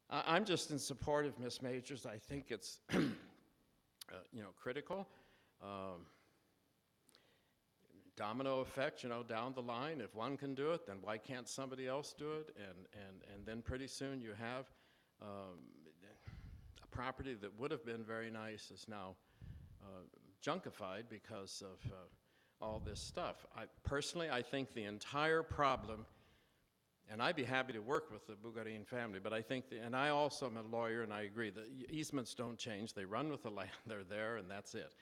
I'm just in support of Ms. Majors. I think it's, critical. Domino effect, down the line. If one can do it, then why can't somebody else do it? And then pretty soon you have a property that would have been very nice is now junkified because of all this stuff. Personally, I think the entire problem, and I'd be happy to work with the Bugarin family, but I think, and I also am a lawyer, and I agree, the easements don't change. They run with the land, they're there, and that's it.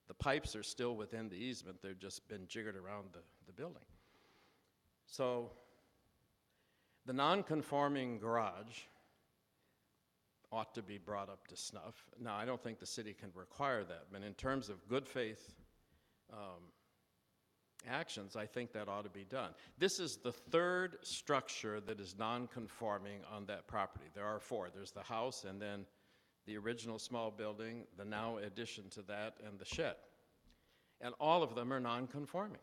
The pipes are still within the easement. They've just been jiggered around the building. So the non-conforming garage ought to be brought up to snuff. Now, I don't think the city can require that, but in terms of good faith actions, I think that ought to be done. This is the third structure that is non-conforming on that property. There are four. There's the house, and then the original small building, the now addition to that, and the shed. And all of them are non-conforming.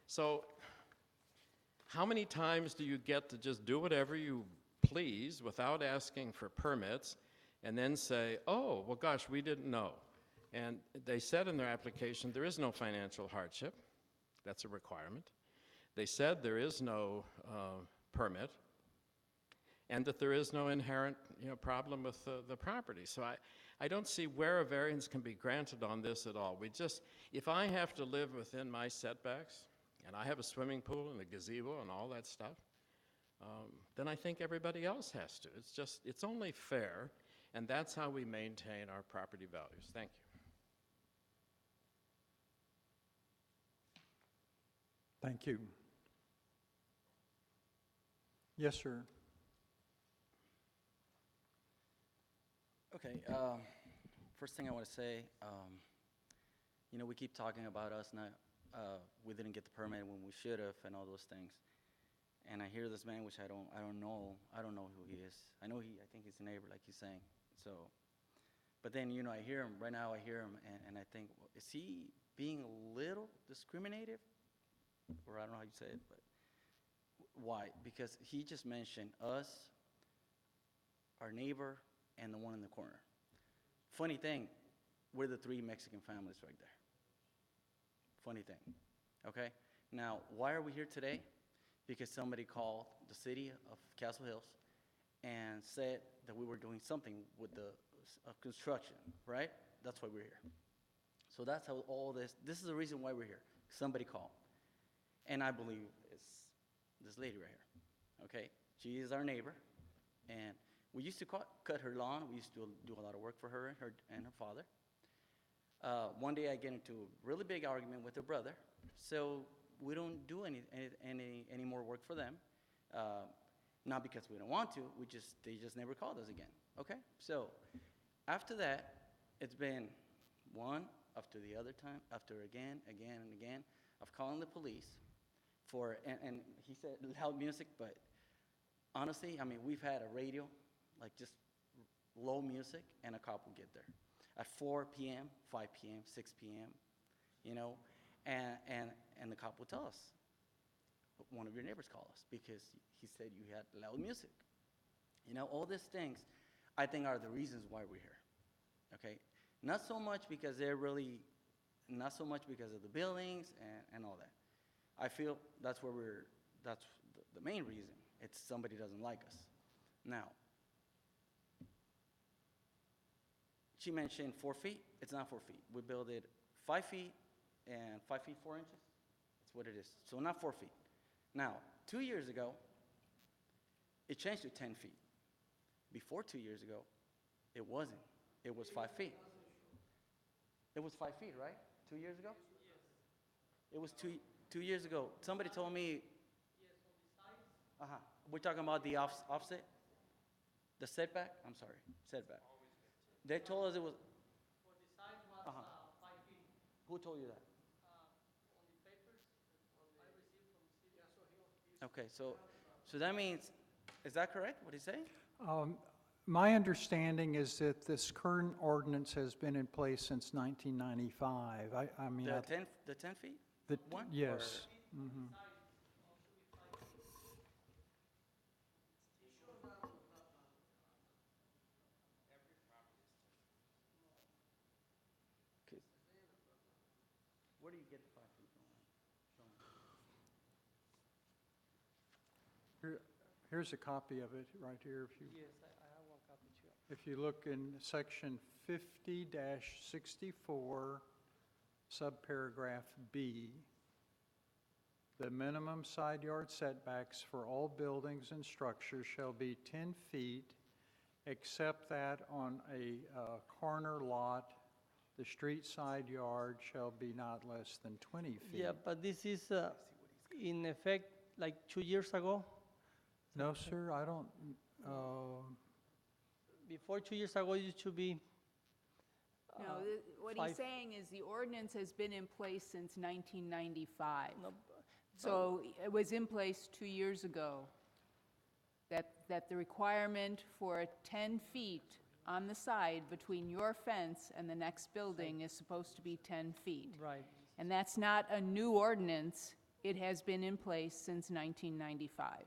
So how many times do you get to just do whatever you please without asking for permits and then say, oh, well, gosh, we didn't know? And they said in their application there is no financial hardship. That's a requirement. They said there is no permit, and that there is no inherent problem with the property. So I don't see where a variance can be granted on this at all. If I have to live within my setbacks, and I have a swimming pool and a gazebo and all that stuff, then I think everybody else has to. It's only fair, and that's how we maintain our property values. Thank you. Thank you. Yes, sir. Okay, first thing I want to say, we keep talking about us not, we didn't get the permit when we should have and all those things. And I hear this man, which I don't know who he is. I think he's a neighbor, like he's saying. So, but then, I hear him, right now I hear him, and I think, well, is he being a little discriminative? Or I don't know how you say it, but why? Because he just mentioned us, our neighbor, and the one in the corner. Funny thing, we're the three Mexican families right there. Funny thing, okay? Now, why are we here today? Because somebody called the city of Castle Hills and said that we were doing something with the construction, right? That's why we're here. So that's how all this is the reason why we're here. Somebody called. And I believe it's this lady right here, okay? She is our neighbor, and we used to cut her lawn. We used to do a lot of work for her and her father. One day I get into a really big argument with her brother, so we don't do any more work for them. Not because we don't want to, they just never called us again, okay? So after that, it's been one after the other time, after again and again, of calling the police and he said loud music, but honestly, I mean, we've had a radio, like just low music, and a cop will get there at 4 p.m., 5 p.m., 6 p.m., and the cop will tell us, one of your neighbors called us because he said you had loud music. All these things, I think, are the reasons why we're here, okay? Not so much because not so much because of the buildings and all that. I feel that's the main reason. It's somebody doesn't like us. Now, she mentioned 4 feet. It's not 4 feet. We built it 5 feet and 5 feet 4 inches. That's what it is. So not 4 feet. Now, 2 years ago, it changed to 10 feet. Before 2 years ago, it wasn't. It was 5 feet. It was 5 feet, right? 2 years ago? It was 2 years ago. Somebody told me. Yes, on the sides. We're talking about the offset? The setback, I'm sorry, setback. They told us it was, For the side was Uh-huh. 5 feet. who told you that? On the papers, I received from City Castle Hill. Okay, so that means, is that correct, what he's saying? My understanding is that this current ordinance has been in place since 1995. I mean, The 10 feet? the- one, yes. Mhm. Okay. Where do you get the 5 feet from? Show me. Here's a copy of it right here. Yes, I have one copy too. If you look in section 50-64, subparagraph B, the minimum side yard setbacks for all buildings and structures shall be 10 feet, except that on a corner lot, the street side yard shall be not less than 20 feet. Yeah, but this is in effect like 2 years ago. No, sir, I don't, Before 2 years ago, it used to be. No, what he's 5 saying is the ordinance has been in place since 1995. No, So it was in place 2 years ago, that the requirement for 10 feet on the side between your fence and the next building is supposed to be 10 feet. Right. And that's not a new ordinance. It has been in place since 1995.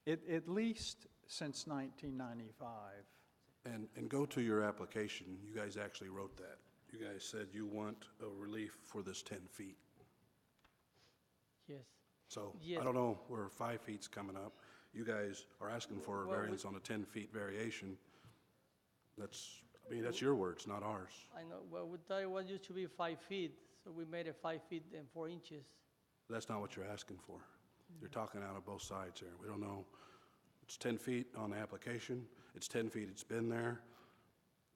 at least since 1995. And go to your application, you guys actually wrote that. You guys said you want a relief for this 10 feet. Yes. So Yes. I don't know where 5 feet's coming up. You guys are asking for a Well, variance on a 10-feet variation. That's your words, not ours. I know, well, we thought it was used to be 5 feet, so we made it 5 feet and 4 inches. That's not what you're asking for. You're talking out of both sides here. We don't know. It's 10 feet on the application. It's 10 feet. It's been there.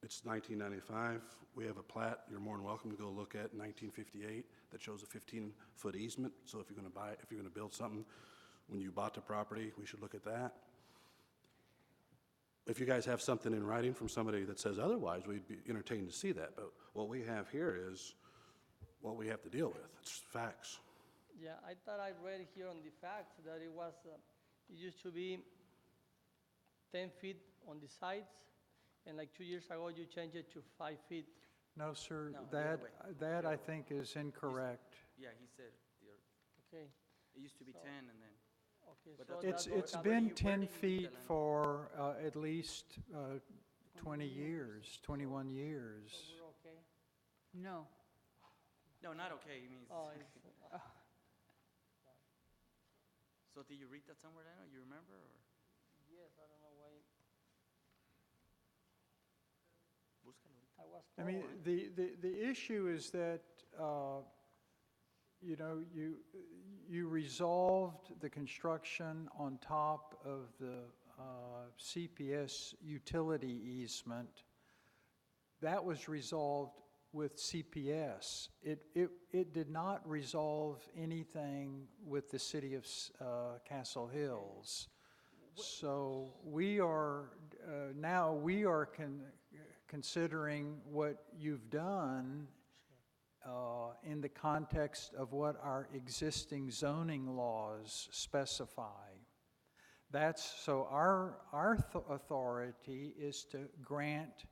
It's 1995. We have a plat you're more than welcome to go look at, 1958, that shows a 15-foot easement. So if you're going to build something, when you bought the property, we should look at that. If you guys have something in writing from somebody that says otherwise, we'd be entertained to see that. But what we have here is what we have to deal with. It's facts. Yeah, I thought I read here on the facts that it was, it used to be 10 feet on the sides, and like 2 years ago, you changed it to 5 feet. No, sir, No, the other way. that I think is incorrect. Yeah, he said, Okay, it used to be 10 and then. okay. But so that's- that It's was- been where 10 do you feet get the land? for at least 20 years, 21 So years. we're okay? No. No, not okay, he means. Oh, it's, So did you read that somewhere, Daniel? You remember, or? yes, I don't know why, Búscalo ahorita. I was I told. mean, the issue is that, you know, you resolved the construction on top of the CPS utility easement. That was resolved with CPS. It did not resolve anything with the city of Castle Hills. So we are, now we are considering what you've done in the context of what our existing zoning laws specify. So our authority is to grant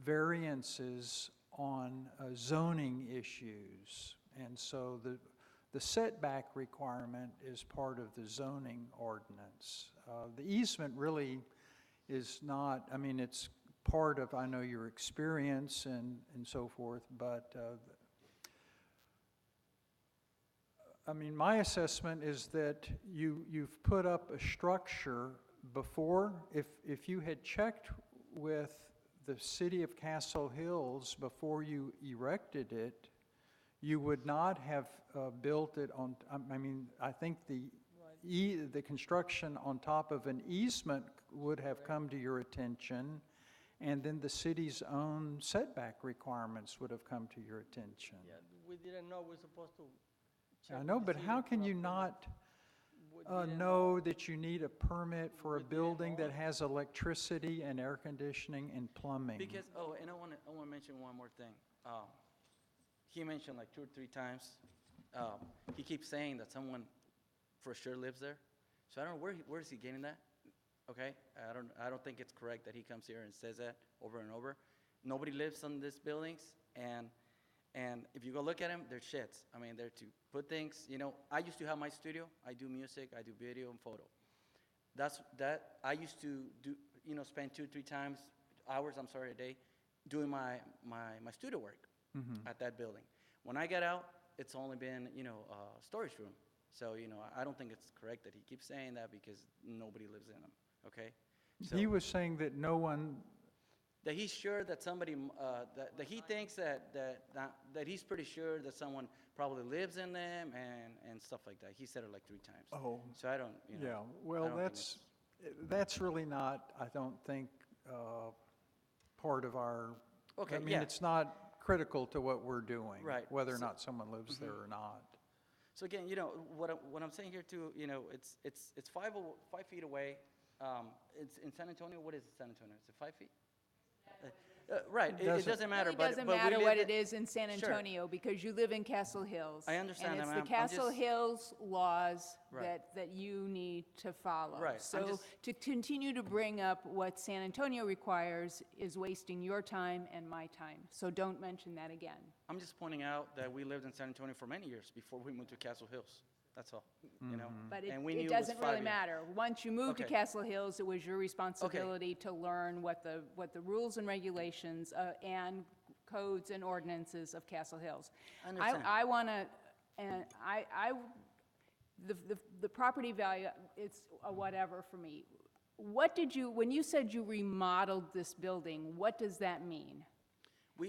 variances on zoning issues. And so the setback requirement is part of the zoning ordinance. The easement really is not, I mean, it's part of, I know, your experience and so forth, but I mean, my assessment is that you've put up a structure before. If you had checked with the city of Castle Hills before you erected it, you would not have built it on, I mean, I think the construction on top of an easement would have come to your attention, and then the city's own setback requirements would have come to your attention. Yeah, we didn't know we're supposed to check I with know, the but city how can for a you permit. not, know that you need a permit for a building that has electricity and air conditioning and plumbing. Because, oh, and I want to mention one more thing. He mentioned like 2 or 3 times, he keeps saying that someone for sure lives there. So I don't know, where is he getting that? Okay, I don't think it's correct that he comes here and says that over and over. Nobody lives in these buildings, and if you go look at them, they're shits. I mean, they're to put things, you know, I used to have my studio. I do music, I do video and photo. I used to do, you know, spend 2 or 3 hours a day doing my studio work at that building. When I get out, it's only been, you know, a storage room. So, you know, I don't think it's correct that he keeps saying that because nobody lives in them, okay? So He was saying that no one, that he's sure that somebody, that he thinks that he's pretty sure that someone probably lives in them and stuff like that. He said it like 3 times. oh, So I don't, you know. yeah, I well, don't think that's really not, I don't think, part of our, Okay, I mean, yeah. it's not critical to what we're doing. Right. Whether or So- not someone lives there or not. So again, you know, what I'm saying here too, you know, it's 5 feet away. It's in San Antonio. What is it, San Antonio? Is it 5 feet? Right. It doesn't matter. It doesn't but we matter live what in- it is in San Sure. Antonio, because you live in Castle Hills. I understand that, And ma'am. it's the I'm Castle just- Hills laws Right. that you need to follow. Right. I'm So just- to continue to bring up what San Antonio requires is wasting your time and my time. So don't mention that again. I'm just pointing out that we lived in San Antonio for many years before we moved to Castle Hills. That's all. You know. But And we knew it was doesn't 5 really years. matter. Once you moved to Okay. Castle Hills, it was your responsibility to learn what the rules and regulations and codes and ordinances of Castle Hills. I understand. I want to, and the property value, it's a whatever for me. What did you, when you said you remodeled this building, what does that mean?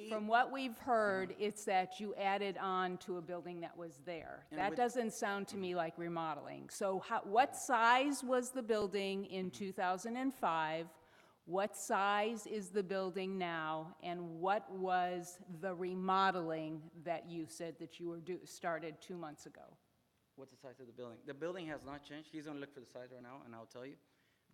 From what we've heard, it's that you added on to a building that was there. And That with- doesn't sound to me like remodeling. So what size was the building in 2005? What size is the building now? And what was the remodeling that you said that you started 2 months ago? What's the size of the building? The building has not changed. He's gonna look for the size right now, and I'll tell you.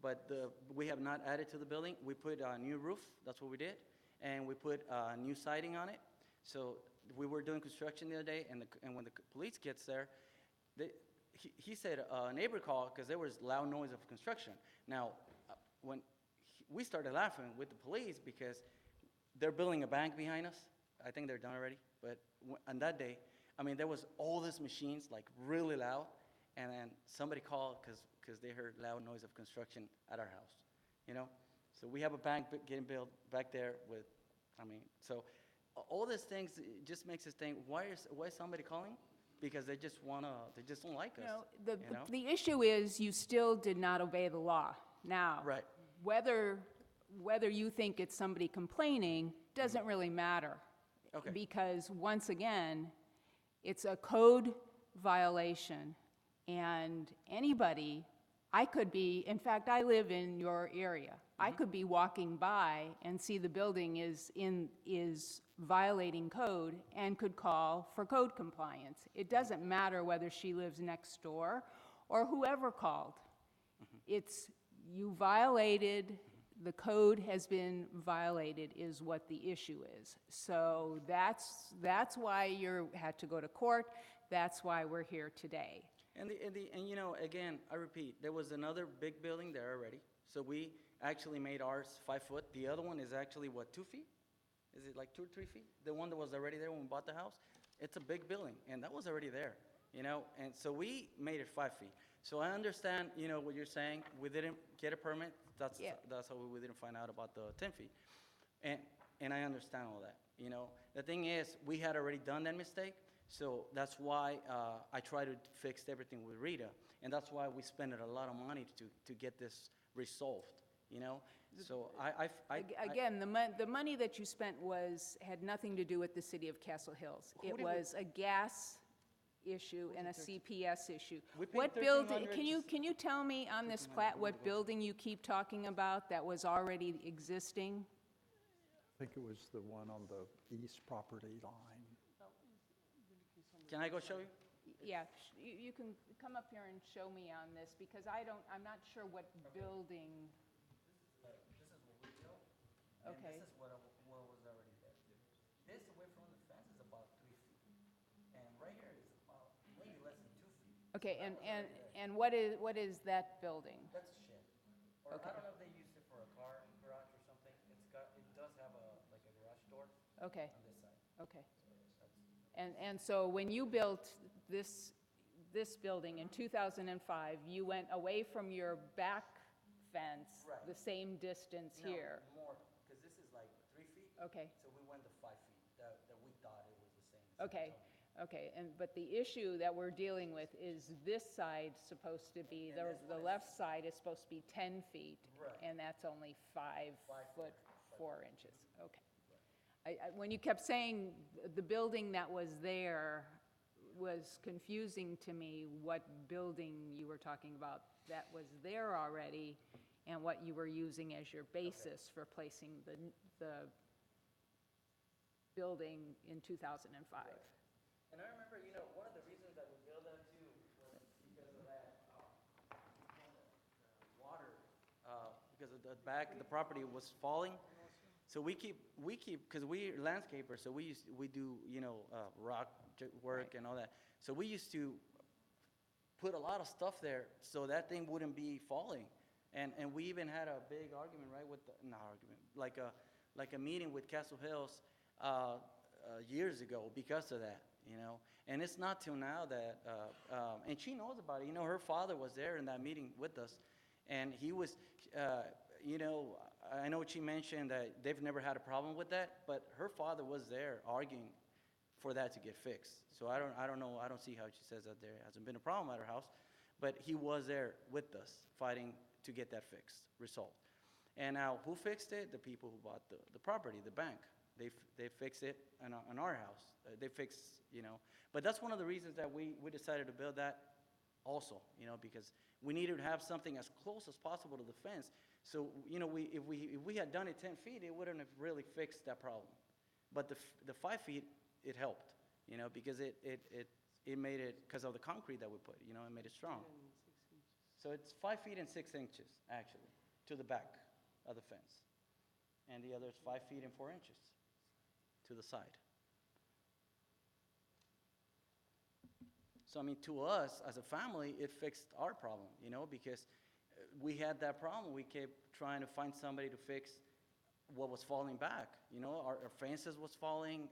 But we have not added to the building. We put a new roof, that's what we did, and we put new siding on it. So we were doing construction the other day, and when the police gets there, he said a neighbor called because there was loud noise of construction. Now, we started laughing with the police because they're building a bank behind us. I think they're done already, but on that day, I mean, there was all these machines, like really loud, and then somebody called because they heard loud noise of construction at our house, you know? So we have a bank getting built back there with, I mean, so all these things, it just makes us think, why is somebody calling? Because they just don't like us, No, you know? the issue is you still did not obey the law. Now, Right. whether you think it's somebody complaining doesn't really matter. Okay. Because once again, it's a code violation, and anybody, in fact, I live in your area. I could be walking by and see the building is violating code and could call for code compliance. It doesn't matter whether she lives next door or whoever called. It's, you violated, the code has been violated is what the issue is. So that's why you had to go to court. That's why we're here today. And you know, again, I repeat, there was another big building there already. So we actually made ours 5 foot. The other one is actually, what, 2 feet? Is it like 2 or 3 feet? The one that was already there when we bought the house? It's a big building, and that was already there, you know? And so we made it 5 feet. So I understand, you know, what you're saying. We didn't get a permit. That's how we didn't find out about the 10 feet. And I understand all that, you know? The thing is, we had already done that mistake. So that's why I try to fix everything with Rita, and that's why we spent a lot of money to get this resolved, you know? So Again, the money that you spent had nothing to do with the city of Castle Hills. Who It did we- was a gas issue and a CPS issue. We paid What building, $1,300 can you tell me on this plat, what building you keep talking about that was already existing? I think it was the one on the east property line. Can I go show you? Yeah, you can come up here and show me on this, because I'm not sure what building, This is what we built, and okay. this is what was already there. This away from the fence is about 3 feet, and right here is about maybe less than 2 feet. Okay, So that was already there. and what is that building? That's a shed. Or Okay. I don't know if they used it for a car garage or something. It does have like a garage door Okay, on this side. okay. So that's, And so when you built this building in 2005, you went away from your back fence, Right. the same distance no, here? more, because this is like 3 feet. Okay. So we went to 5 feet, that we thought it was the same. as Okay, San Antonio. okay, but the issue that we're dealing with is this side supposed to be, And the this one is- left side is supposed to be 10 feet. Right. And that's only 5 5 foot 4 inches, okay. When you kept saying the building that was there was confusing to me, what building you were talking about that was there already, and what you were using as your basis for placing the building in 2005. And I remember, one of the reasons that we built that too was because of that, water, because of the back, the property was falling. So we keep, because we're landscapers, so we do, rock work and all that. So we used to put a lot of stuff there so that thing wouldn't be falling. And we even had a big argument, right, not argument, like a meeting with Castle Hills years ago because of that, And it's not till now that, and she knows about it. Her father was there in that meeting with us, and he was, I know she mentioned that they've never had a problem with that, but her father was there arguing for that to get fixed. So I don't know, I don't see how she says that there hasn't been a problem at her house, but he was there with us fighting to get that fixed, resolved. And now, who fixed it? The people who bought the property, the bank. They fixed it on our house. They fixed, But that's one of the reasons that we decided to build that also, because we needed to have something as close as possible to the fence. So, if we had done it 10 feet, it wouldn't have really fixed that problem. But the 5 feet, it helped, because it made it, because of the concrete that we put, it made it strong. So it's 5 feet and 6 inches, actually, to the back of the fence. And the other is 5 feet and 4 inches to the side. So, to us, as a family, it fixed our problem, because we had that problem. We kept trying to find somebody to fix what was falling back. Our fences was falling,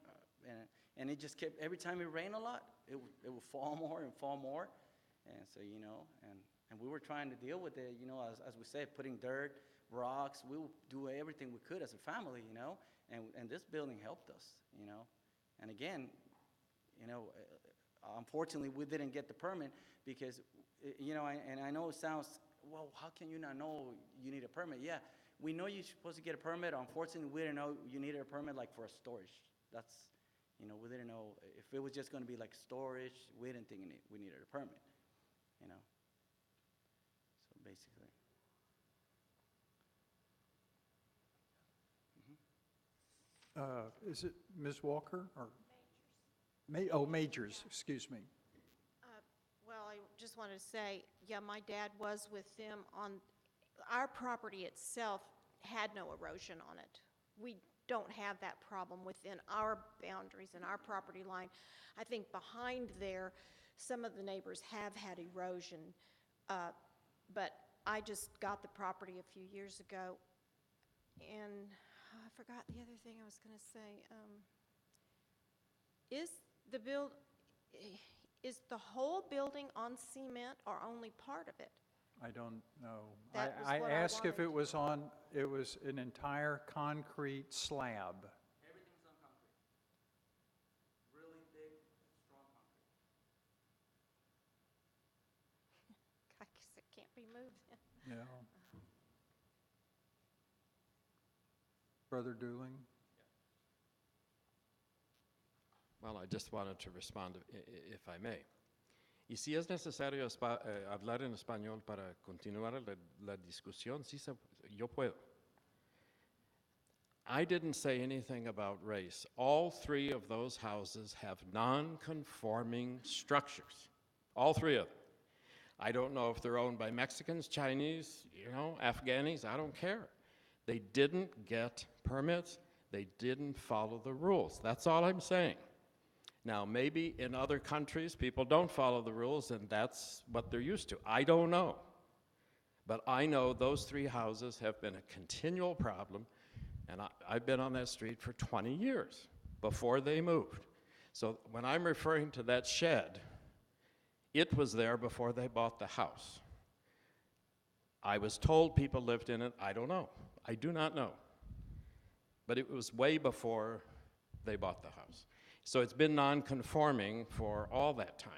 and it just kept, every time it rained a lot, it would fall more and fall more. And so, and we were trying to deal with it, as we said, putting dirt, rocks. We would do everything we could as a family, and this building helped us, And again, unfortunately, we didn't get the permit because, and I know it sounds, well, how can you not know you need a permit? Yeah, we know you're supposed to get a permit. Unfortunately, we didn't know you needed a permit like for a storage. That's, we didn't know if it was just going to be like storage. We didn't think we needed a permit, So basically. Is it Ms. Walker or? Majors, excuse me. Well, I just wanted to say, yeah, my dad was with them on, our property itself had no erosion on it. We don't have that problem within our boundaries and our property line. I think behind there, some of the neighbors have had erosion, but I just got the property a few years ago, and I forgot the other thing I was going to say. Is the whole building on cement or only part of it? I don't know. That was I what I asked if wanted. it was an entire concrete slab. Everything's on concrete. Really thick, strong concrete. I guess it can't be moved then. Yeah. Brother Dooling? Well, I just wanted to respond, if I may. Y si es necesario hablar en español para continuar la discusión, yo puedo. I didn't say anything about race. All 3 of those houses have non-conforming structures. all three of them. I don't know if they're owned by Mexicans, Chinese, Afghanis, I don't care. They didn't get permits, they didn't follow the rules. That's all I'm saying. Now, maybe in other countries, people don't follow the rules, and that's what they're used to. I don't know. But I know those three houses have been a continual problem, and I've been on that street for 20 years before they moved. So when I'm referring to that shed, it was there before they bought the house. I was told people lived in it. I don't know. I do not know. But it was way before they bought the house. So it's been non-conforming for all that time.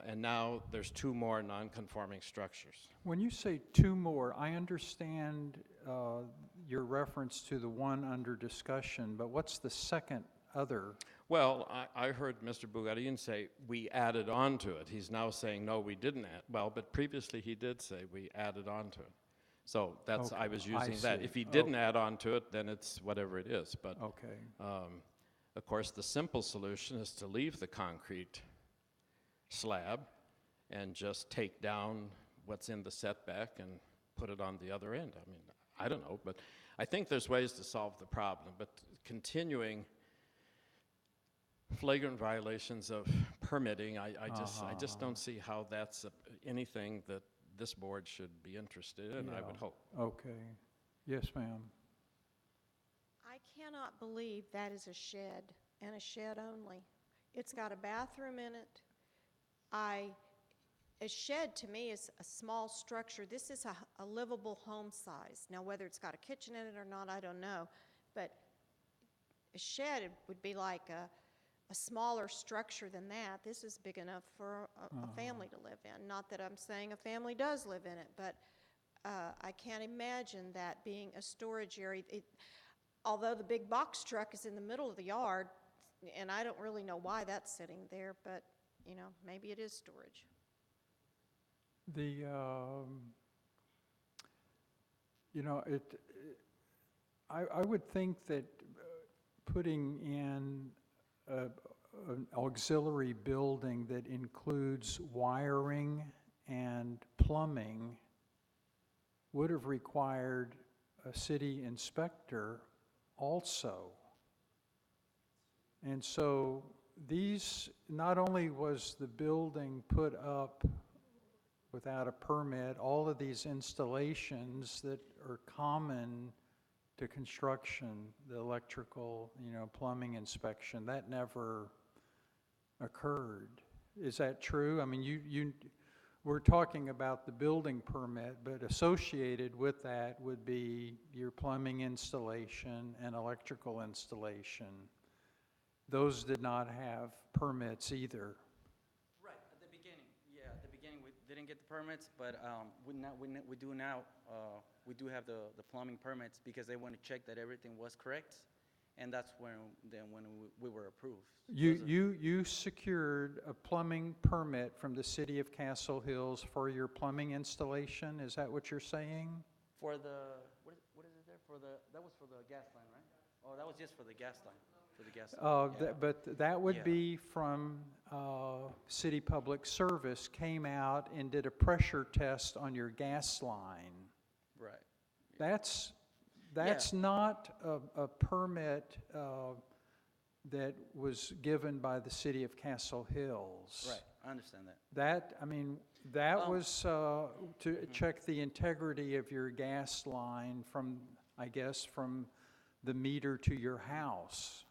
And now there's two more non-conforming structures. When you say two more, I understand your reference to the one under discussion, but what's the second other? Well, I heard Mr. Bugarin say we added on to it. He's now saying, no, we didn't add. Well, but previously he did say we added on to it. So that's, Okay, I was I using that. see. If he didn't add on to it, then it's whatever it is. But Okay. of course, the simple solution is to leave the concrete slab and just take down what's in the setback and put it on the other end. I mean, I don't know, but I think there's ways to solve the problem. But continuing flagrant violations of permitting, I just don't see how that's anything that this board should be interested in, I would hope. Okay. Yes, ma'am. I cannot believe that is a shed, and a shed only. It's got a bathroom in it. A shed to me is a small structure. This is a livable home size. Now, whether it's got a kitchen in it or not, I don't know. But a shed would be like a smaller structure than that. This is big enough for a family to live in. Not that I'm saying a family does live in it, but I can't imagine that being a storage area. Although the big box truck is in the middle of the yard, and I don't really know why that's sitting there, but, maybe it is storage. I would think that putting in an auxiliary building that includes wiring and plumbing would have required a city inspector also. And so not only was the building put up without a permit, all of these installations that are common to construction, the electrical, plumbing inspection, that never occurred. Is that true? I mean, we're talking about the building permit, but associated with that would be your plumbing installation and electrical installation. Those did not have permits either. Right, at the beginning, at the beginning we didn't get the permits, but we do now, we do have the plumbing permits because they want to check that everything was correct, and that's when we were approved. You secured a plumbing permit from the city of Castle Hills for your plumbing installation, is that what you're saying? For the, what is it there, that was for the gas line, right? Oh, that was just for the gas line. But that would be from City Public Service came out and did a pressure test on your gas line. Right. That's not a permit that was given by the City of Castle Hills. Right, I understand that. That was to check the integrity of your gas line from the meter to your house.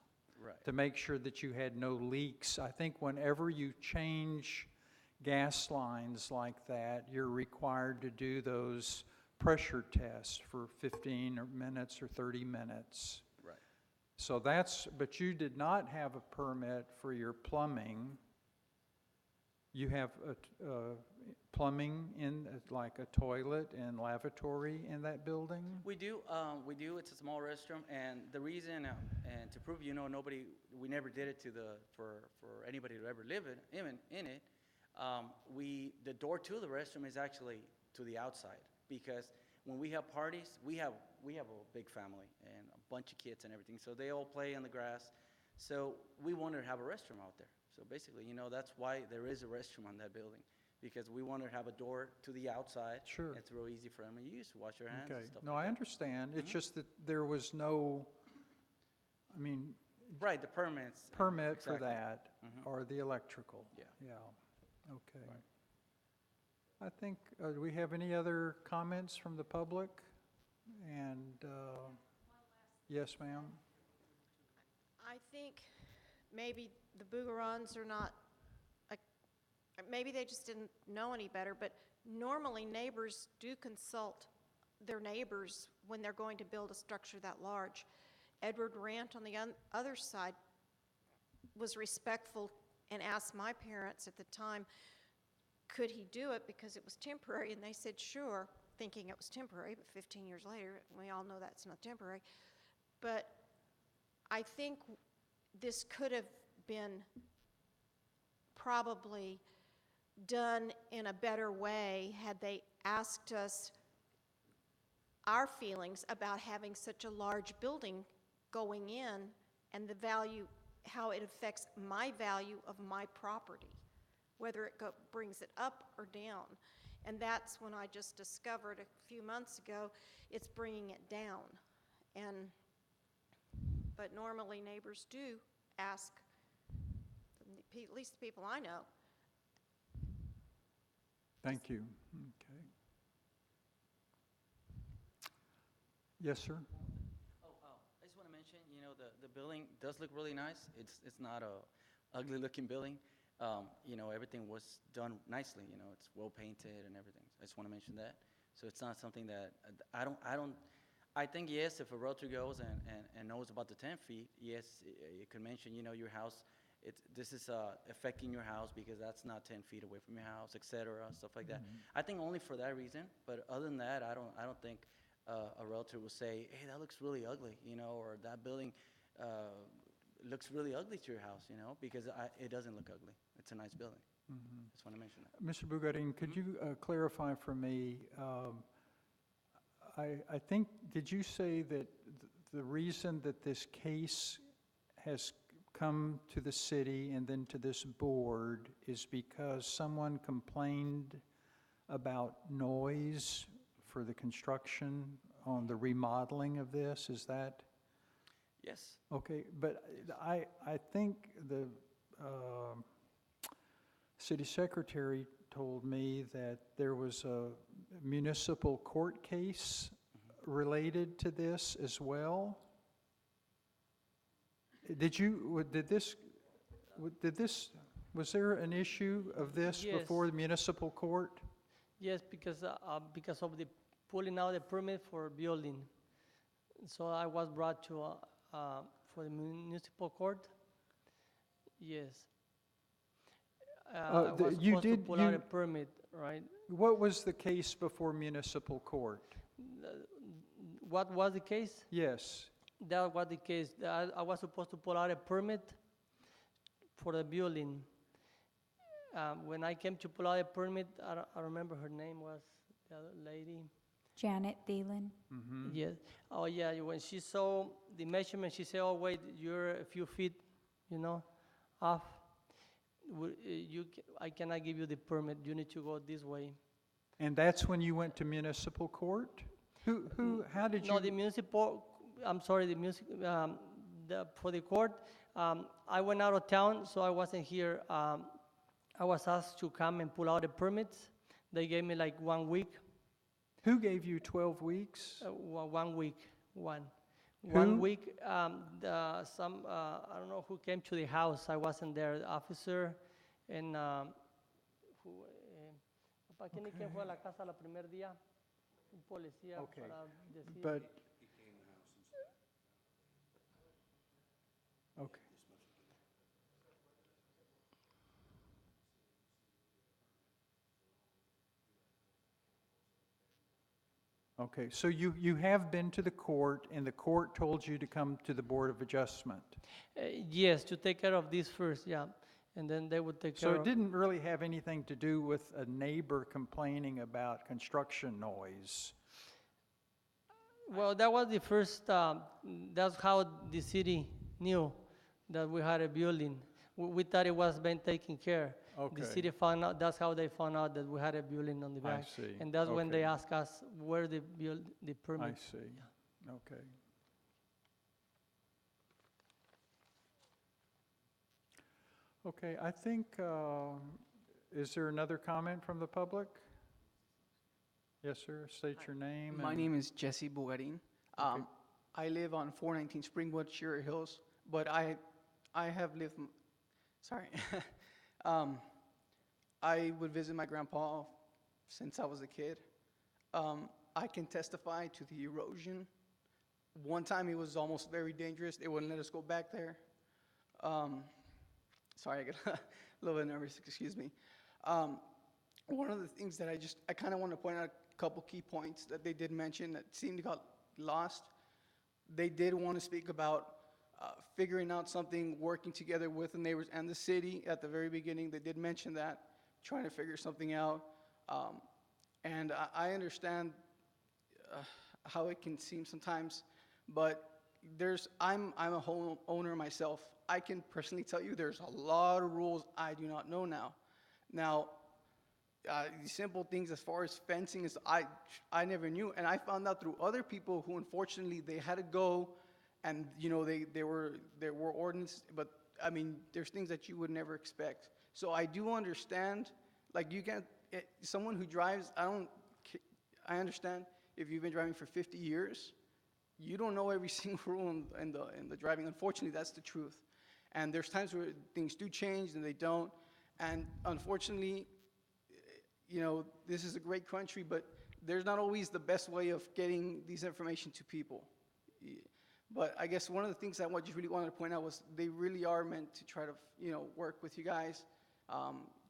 Right. To make sure that you had no leaks. I think whenever you change gas lines like that, you're required to do those pressure tests for 15 minutes or 30 minutes. Right. So but you did not have a permit for your plumbing. You have plumbing in, like a toilet and lavatory in that building? We do. It's a small restroom, and the reason, and to prove, we never did it for anybody to ever live in it. The door to the restroom is actually to the outside, because when we have parties, we have a big family and a bunch of kids and everything, so they all play in the grass. So we wanted to have a restroom out there. So basically, that's why there is a restroom on that building, because we wanted to have a door to the outside. Sure. It's real easy for them to use, to wash their hands Okay. and stuff No, like I that. understand. It's just that there was no, I mean, Right, the permits. permit for Exactly. that, Mhm. or the electrical. Yeah. Yeah, okay. I think, do we have any other comments from the public? And, yes, ma'am? I think maybe the Bougarons are not, maybe they just didn't know any better, but normally neighbors do consult their neighbors when they're going to build a structure that large. Edward Rant on the other side was respectful and asked my parents at the time, could he do it because it was temporary, and they said sure, thinking it was temporary, but 15 years later, we all know that's not temporary. But I think this could have been probably done in a better way had they asked us our feelings about having such a large building going in and the value, how it affects my value of my property, whether it brings it up or down. And that's when I just discovered a few months ago, it's bringing it down. But normally neighbors do ask, at least the people I know. Thank you. Okay. Yes, sir? I just want to mention, the building does look really nice. It's not a ugly-looking building. Everything was done nicely, it's well-painted and everything. I just want to mention that. So it's not something that, I think, yes, if a realtor goes and knows about the 10 feet, yes, it could mention, your house, this is affecting your house because that's not 10 feet away from your house, et cetera, stuff like that. I think only for that reason, but other than that, I don't think a realtor will say, hey, that looks really ugly, or that building looks really ugly to your house, because it doesn't look ugly. It's a nice building. Just want to mention that. Mr. Bugarin, could you clarify for me, I think, did you say that the reason that this case has come to the city and then to this board is because someone complained about noise for the construction on the remodeling of this? Is that? Yes. Okay, but I think the city secretary told me that there was a municipal court case related to this as well. Was there an issue of this Yes. before the municipal court? Yes, because of the pulling out the permit for building. So I was brought to, for the municipal court. Yes. I was you supposed to did- pull out you- a permit, right? What was the case before municipal court? What was the case? Yes. That was the case. I was supposed to pull out a permit for the building. When I came to pull out a permit, I remember her name was the other lady. Janet Thielen. Yes. Oh, yeah, when she saw the measurement, she said, oh, wait, you're a few feet, off. I cannot give you the permit. You need to go this way. And that's when you went to municipal court? How did you? No, the municipal, I'm sorry, for the court, I went out of town, so I wasn't here. I was asked to come and pull out the permits. They gave me like 1 week. Who gave you 12 weeks? 1 week, one. Who? 1 week, I don't know who came to the house. I wasn't there, the officer, and, papá, ¿quién Okay. fue a la casa el primer día? Un policía Okay, para decir. But, okay. Okay, so you have been to the court, and the court told you to come to the Board of Adjustment. Yes, to take care of this first, yeah, and then they would take care So of. it didn't really have anything to do with a neighbor complaining about construction noise? Well, that was the first, that's how the city knew that we had a building. we thought it was being taken care. Okay. The city found out, that's how they found out that we had a building on the I back. see. And that's when they Okay. asked us where the the I permit. see. Okay. Okay, I think, is there another comment from the public? Yes, sir, state your name. My and- name is Jesse Bugarin. Okay. I live on 419 Springwood, Cherry Hills, but I have lived, sorry. I would visit my grandpa since I was a kid. I can testify to the erosion. One time it was almost very dangerous. They wouldn't let us go back there. Sorry, I get a little bit nervous, excuse me. One of the things that I kind of want to point out a couple key points that they did mention that seemed to got lost. They did want to speak about figuring out something, working together with the neighbors and the city at the very beginning. They did mention that, trying to figure something out. And I understand how it can seem sometimes, but I'm a homeowner myself. I can personally tell you there's a lot of rules I do not know now. Now, the simple things as far as fencing is I never knew, and I found out through other people who unfortunately they had to go, and you know there were ordinances, but I mean there's things that you would never expect. So I do understand, like you can't someone who drives. I understand if you've been driving for 50 years, you don't know every single rule in the driving. Unfortunately, that's the truth. And there's times where things do change and they don't. And unfortunately, you know, this is a great country, but there's not always the best way of getting these information to people. But I guess one of the things I just really wanted to point out was they really are meant to try to, you know, work with you guys,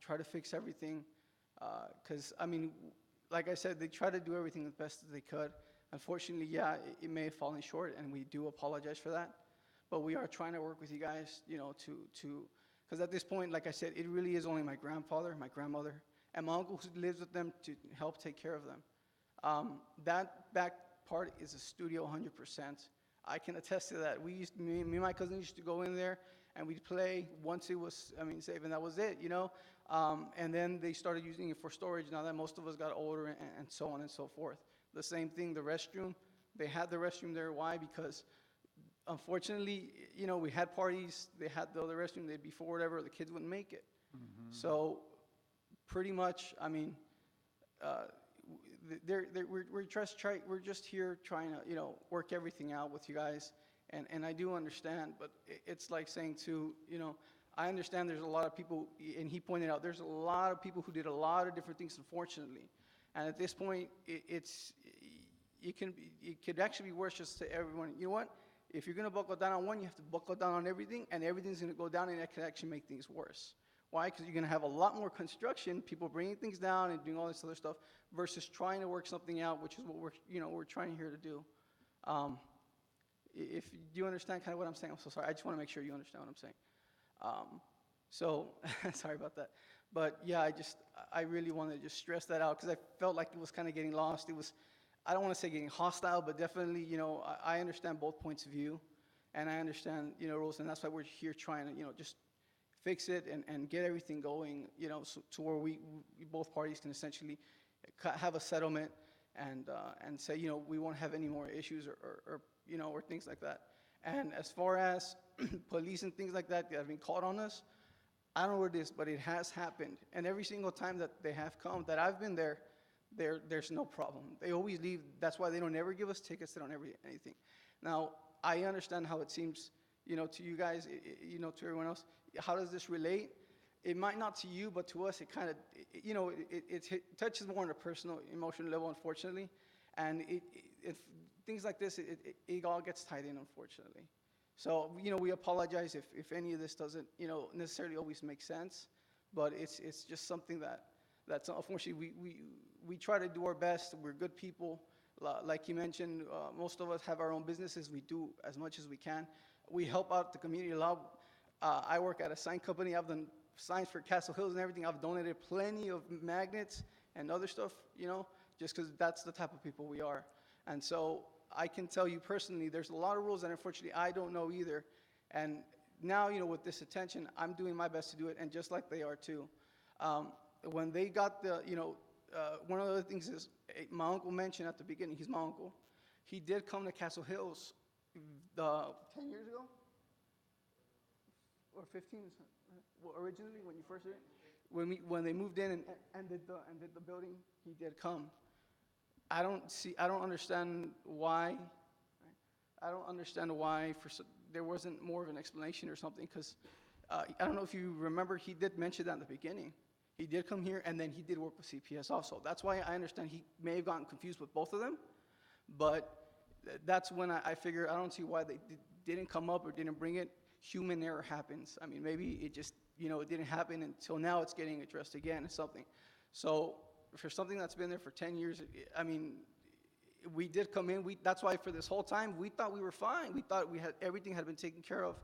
try to fix everything. Because, I mean, like I said, they try to do everything the best that they could. Unfortunately, yeah, it may have fallen short, and we do apologize for that. But we are trying to work with you guys, you know, because at this point, like I said, it really is only my grandfather, my grandmother, and my uncle who lives with them to help take care of them. That back part is a studio 100%. I can attest to that. Me and my cousin used to go in there, and we'd play once it was, safe, and that was it, you know? And then they started using it for storage now that most of us got older and so on and so forth. The same thing, the restroom. They had the restroom there. Why? Because unfortunately, you know, we had parties. They had the other restroom. They'd be for whatever. The kids wouldn't make it. Mm-hmm. So pretty much, I mean, we're just here trying to, you know, work everything out with you guys. And I do understand, but it's like saying too, you know, I understand there's a lot of people, and he pointed out, there's a lot of people who did a lot of different things, unfortunately. And at this point, it could actually be worse just to everyone. You know what? If you're going to buckle down on one, you have to buckle down on everything, and everything's going to go down, and that could actually make things worse. Why? Because you're going to have a lot more construction, people bringing things down and doing all this other stuff, versus trying to work something out, which is what we're trying here to do. If you understand kind of what I'm saying, I'm so sorry. I just want to make sure you understand what I'm saying. So sorry about that. But yeah, I really want to just stress that out because I felt like it was kind of getting lost. It was, I don't want to say getting hostile, but definitely, you know, I understand both points of view, and I understand, you know, rules, and that's why we're here trying to, you know, just fix it and get everything going, you know, so, to where we both parties can essentially have a settlement and say, you know, we won't have any more issues or you know, or things like that. And as far as police and things like that have been called on us, I don't know what it is, but it has happened. And every single time that they have come, that I've been there, there's no problem. They always leave. That's why they don't ever give us tickets. They don't ever anything. Now, I understand how it seems, you know, to you guys, you know, to everyone else. How does this relate? It might not to you, but to us, it kind of, you know, it touches more on a personal, emotional level, unfortunately. And things like this, it all gets tied in, unfortunately. So, you know, we apologize if any of this doesn't, you know, necessarily always make sense, but it's just something that's unfortunately, we try to do our best. We're good people. Like you mentioned, most of us have our own businesses. We do as much as we can. We help out the community a lot. I work at a sign company. I've done signs for Castle Hills and everything. I've donated plenty of magnets and other stuff, you know, just because that's the type of people we are. And so I can tell you personally, there's a lot of rules that unfortunately I don't know either. And now, with this attention, I'm doing my best to do it, and just like they are too. When they got one of the other things is, my uncle mentioned at the beginning, he's my uncle. He did come to Castle Hills 10 years ago? Or 15, originally, when you first did it? When they moved in and did the building, he did come. I don't understand why. I don't understand why there wasn't more of an explanation or something, because I don't know if you remember, he did mention that in the beginning. He did come here, and then he did work with CPS also. That's why I understand he may have gotten confused with both of them, but that's when I figure I don't see why they didn't come up or didn't bring it. Human error happens. I mean, maybe it just, it didn't happen until now it's getting addressed again or something. So for something that's been there for 10 years, I mean, we did come in. That's why for this whole time, we thought we were fine. We thought everything had been taken care of.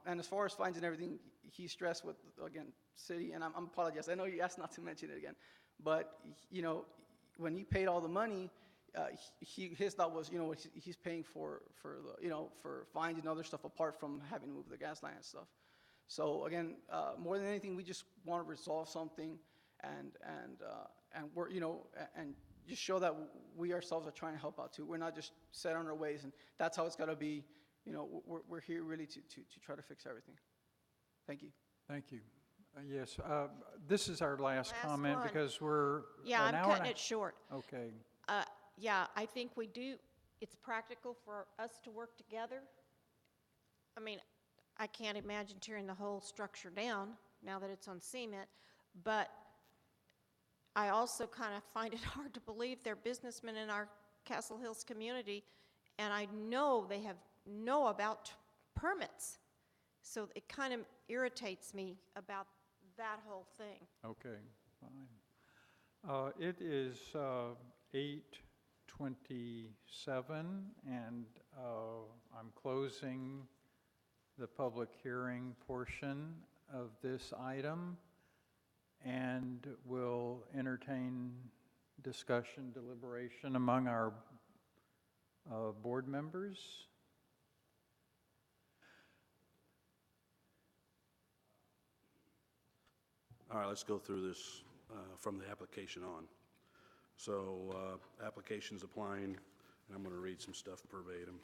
And as far as fines and everything, he stressed with, again, city, and I'm apologize. I know you asked not to mention it again, but, when he paid all the money, his thought was, he's paying for fines and other stuff apart from having to move the gas line and stuff. So again, more than anything, we just want to resolve something and we're, and just show that we ourselves are trying to help out too. We're not just set on our ways, and that's how it's got to be. We're here really to try to fix everything. Thank you. Thank you. Yes, this is our last Last comment one. because we're Yeah, an I'm hour and cutting a- it short. Okay. Yeah, I think it's practical for us to work together. I mean, I can't imagine tearing the whole structure down now that it's on cement, but I also kind of find it hard to believe they're businessmen in our Castle Hills community, and I know they know about permits. So it kind of irritates me about that whole thing. Okay, fine. It is 8:27, and I'm closing the public hearing portion of this item, and will entertain discussion, deliberation among our board members. All right, let's go through this from the application on. So, application's applying, and I'm going to read some stuff verbatim.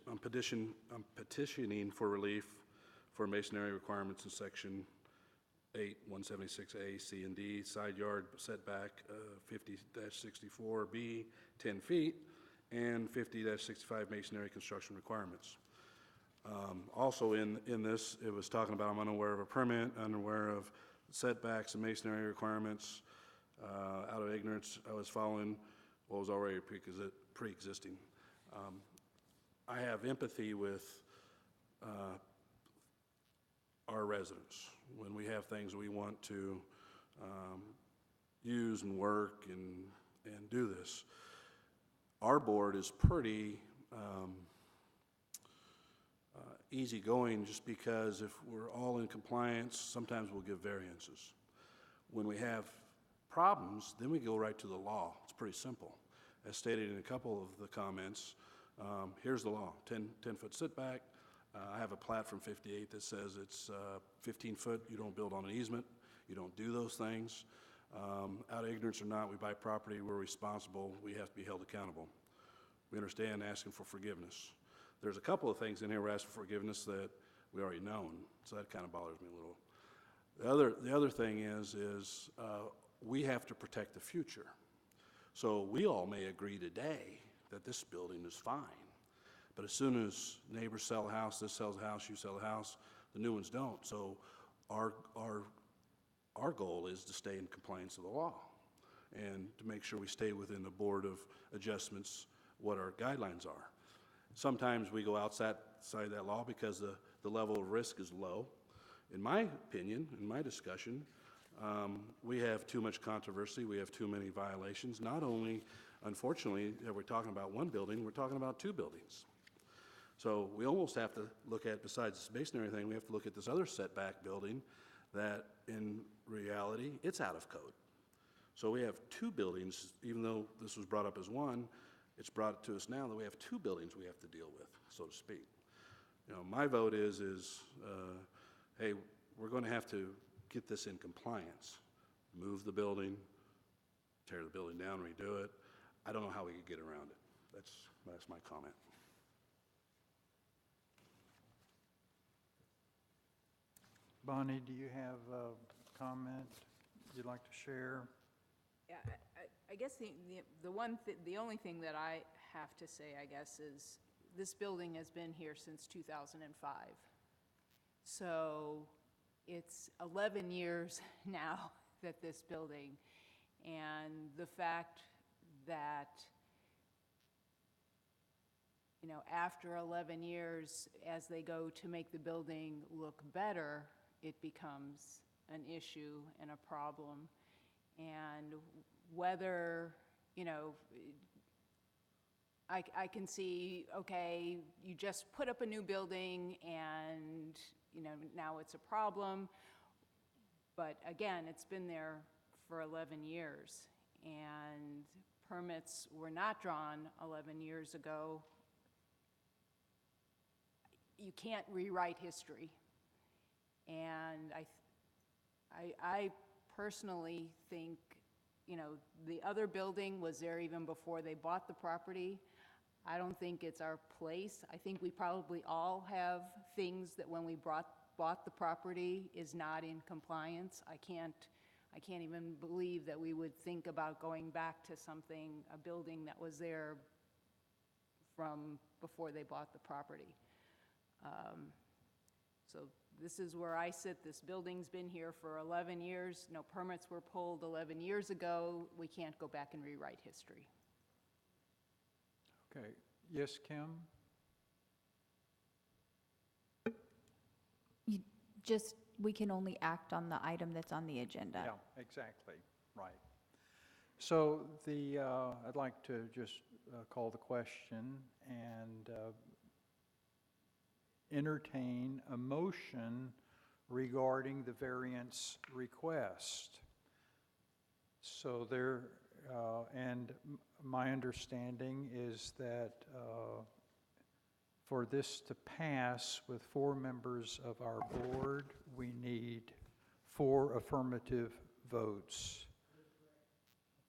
I'm petitioning for relief for masonry requirements in section 8-176A, C and D, side yard setback 50-64B, 10 feet, and 50-65 masonry construction requirements. Also in this, it was talking about I'm unaware of a permit, unaware of setbacks and masonry requirements. Out of ignorance, I was following what was already pre-existing. I have empathy with our residents when we have things we want to use and work and do this. Our board is pretty easygoing, just because if we're all in compliance, sometimes we'll give variances. When we have problems, then we go right to the law. It's pretty simple. As stated in a couple of the comments, here's the law, 10-foot setback. I have a plat from 58 that says it's 15 foot. You don't build on an easement. You don't do those things. Out of ignorance or not, we buy property, we're responsible, we have to be held accountable. We understand asking for forgiveness. There's a couple of things in here we're asking for forgiveness that we already known, so that kind of bothers me a little. The other thing is we have to protect the future. So we all may agree today that this building is fine, but as soon as neighbors sell a house, this sells a house, you sell a house, the new ones don't. So our goal is to stay in compliance with the law and to make sure we stay within the Board of Adjustments, what our guidelines are. Sometimes we go outside that law because the level of risk is low. In my opinion, in my discussion, we have too much controversy, we have too many violations. Not only, unfortunately, that we're talking about one building, we're talking about two buildings. So we almost have to look at, besides this masonry thing, we have to look at this other setback building that in reality, it's out of code. So we have two buildings, even though this was brought up as one, it's brought to us now that we have two buildings we have to deal with, so to speak. You know, my vote is, hey, we're going to have to get this in compliance. Move the building, tear the building down, redo it. I don't know how we could get around it. That's my comment. Bonnie, do you have a comment you'd like to share? Yeah, I guess the only thing that I have to say, I guess, is this building has been here since 2005. So it's 11 years now that this building, and the fact that, you know, after 11 years, as they go to make the building look better, it becomes an issue and a problem. And whether, you know, I can see, okay, you just put up a new building and, you know, now it's a problem. But again, it's been there for 11 years, and permits were not drawn 11 years ago. You can't rewrite history. And I personally think, you know, the other building was there even before they bought the property. I don't think it's our place. I think we probably all have things that when we bought the property is not in compliance. I can't even believe that we would think about going back to a building that was there from before they bought the property. So this is where I sit. This building's been here for 11 years. No permits were pulled 11 years ago. We can't go back and rewrite history. Okay, yes, Kim? We can only act on the item that's on the agenda. Yeah, exactly, right. So I'd like to just call the question and entertain a motion regarding the variance request. So my understanding is that for this to pass with 4 members of our board, we need 4 affirmative votes.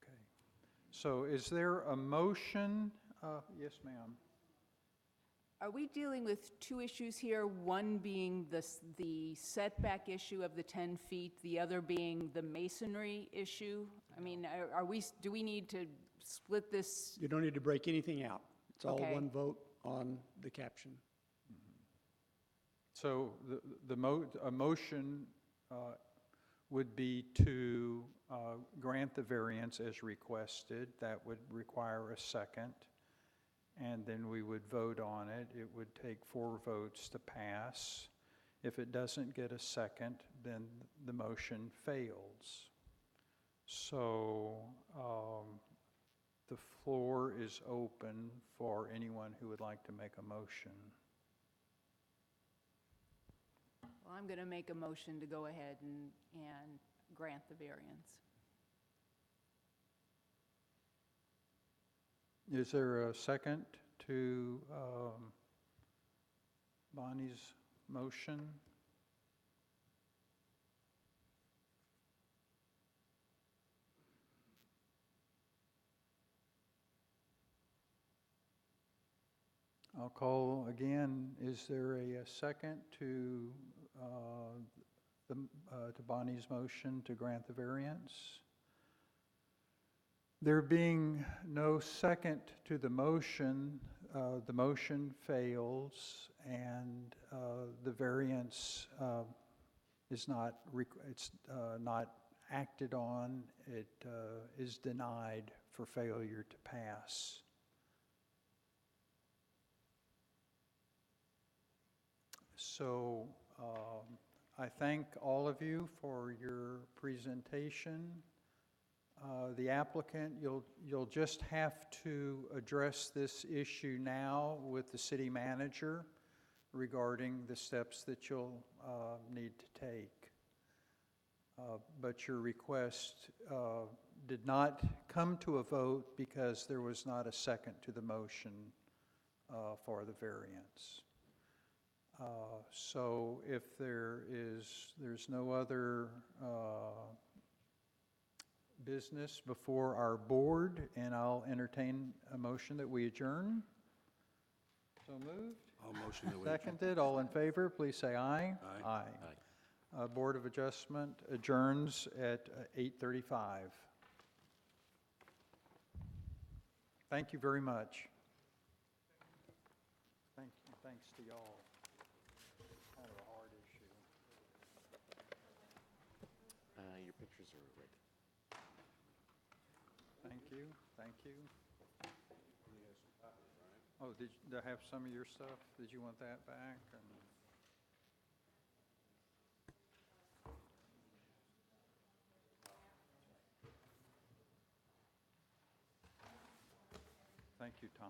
Okay. So is there a motion? Yes, ma'am. Are we dealing with 2 issues here? One being the setback issue of the 10 feet, the other being the masonry issue? I mean, do we need to split this? You don't need to break anything out. It's all Okay. one vote on the caption. So a motion would be to grant the variance as requested. That would require a second, and then we would vote on it. It would take 4 votes to pass. If it doesn't get a second, then the motion fails. So the floor is open for anyone who would like to make a motion. Well, I'm going to make a motion to go ahead and grant the variance. Is there a second to Bonnie's motion? I'll call again. Is there a second to Bonnie's motion to grant the variance? There being no second to the motion fails, and the variance is not acted on. It is denied for failure to pass. So I thank all of you for your presentation. The applicant, you'll just have to address this issue now with the city manager regarding the steps that you'll need to take. But your request did not come to a vote because there was not a second to the motion for the variance. So if there's no other business before our board, and I'll entertain a motion that we adjourn. So moved? I'll motion that we adjourn. Seconded, all in favor, please say aye. Aye. Board of Adjustment adjourns at 8:35. Thank you very much. Thanks to y'all. Kind of a hard issue. Your pictures are ready. Thank you, thank you. Oh, did I have some of your stuff? Did you want that back? Thank you, Tom.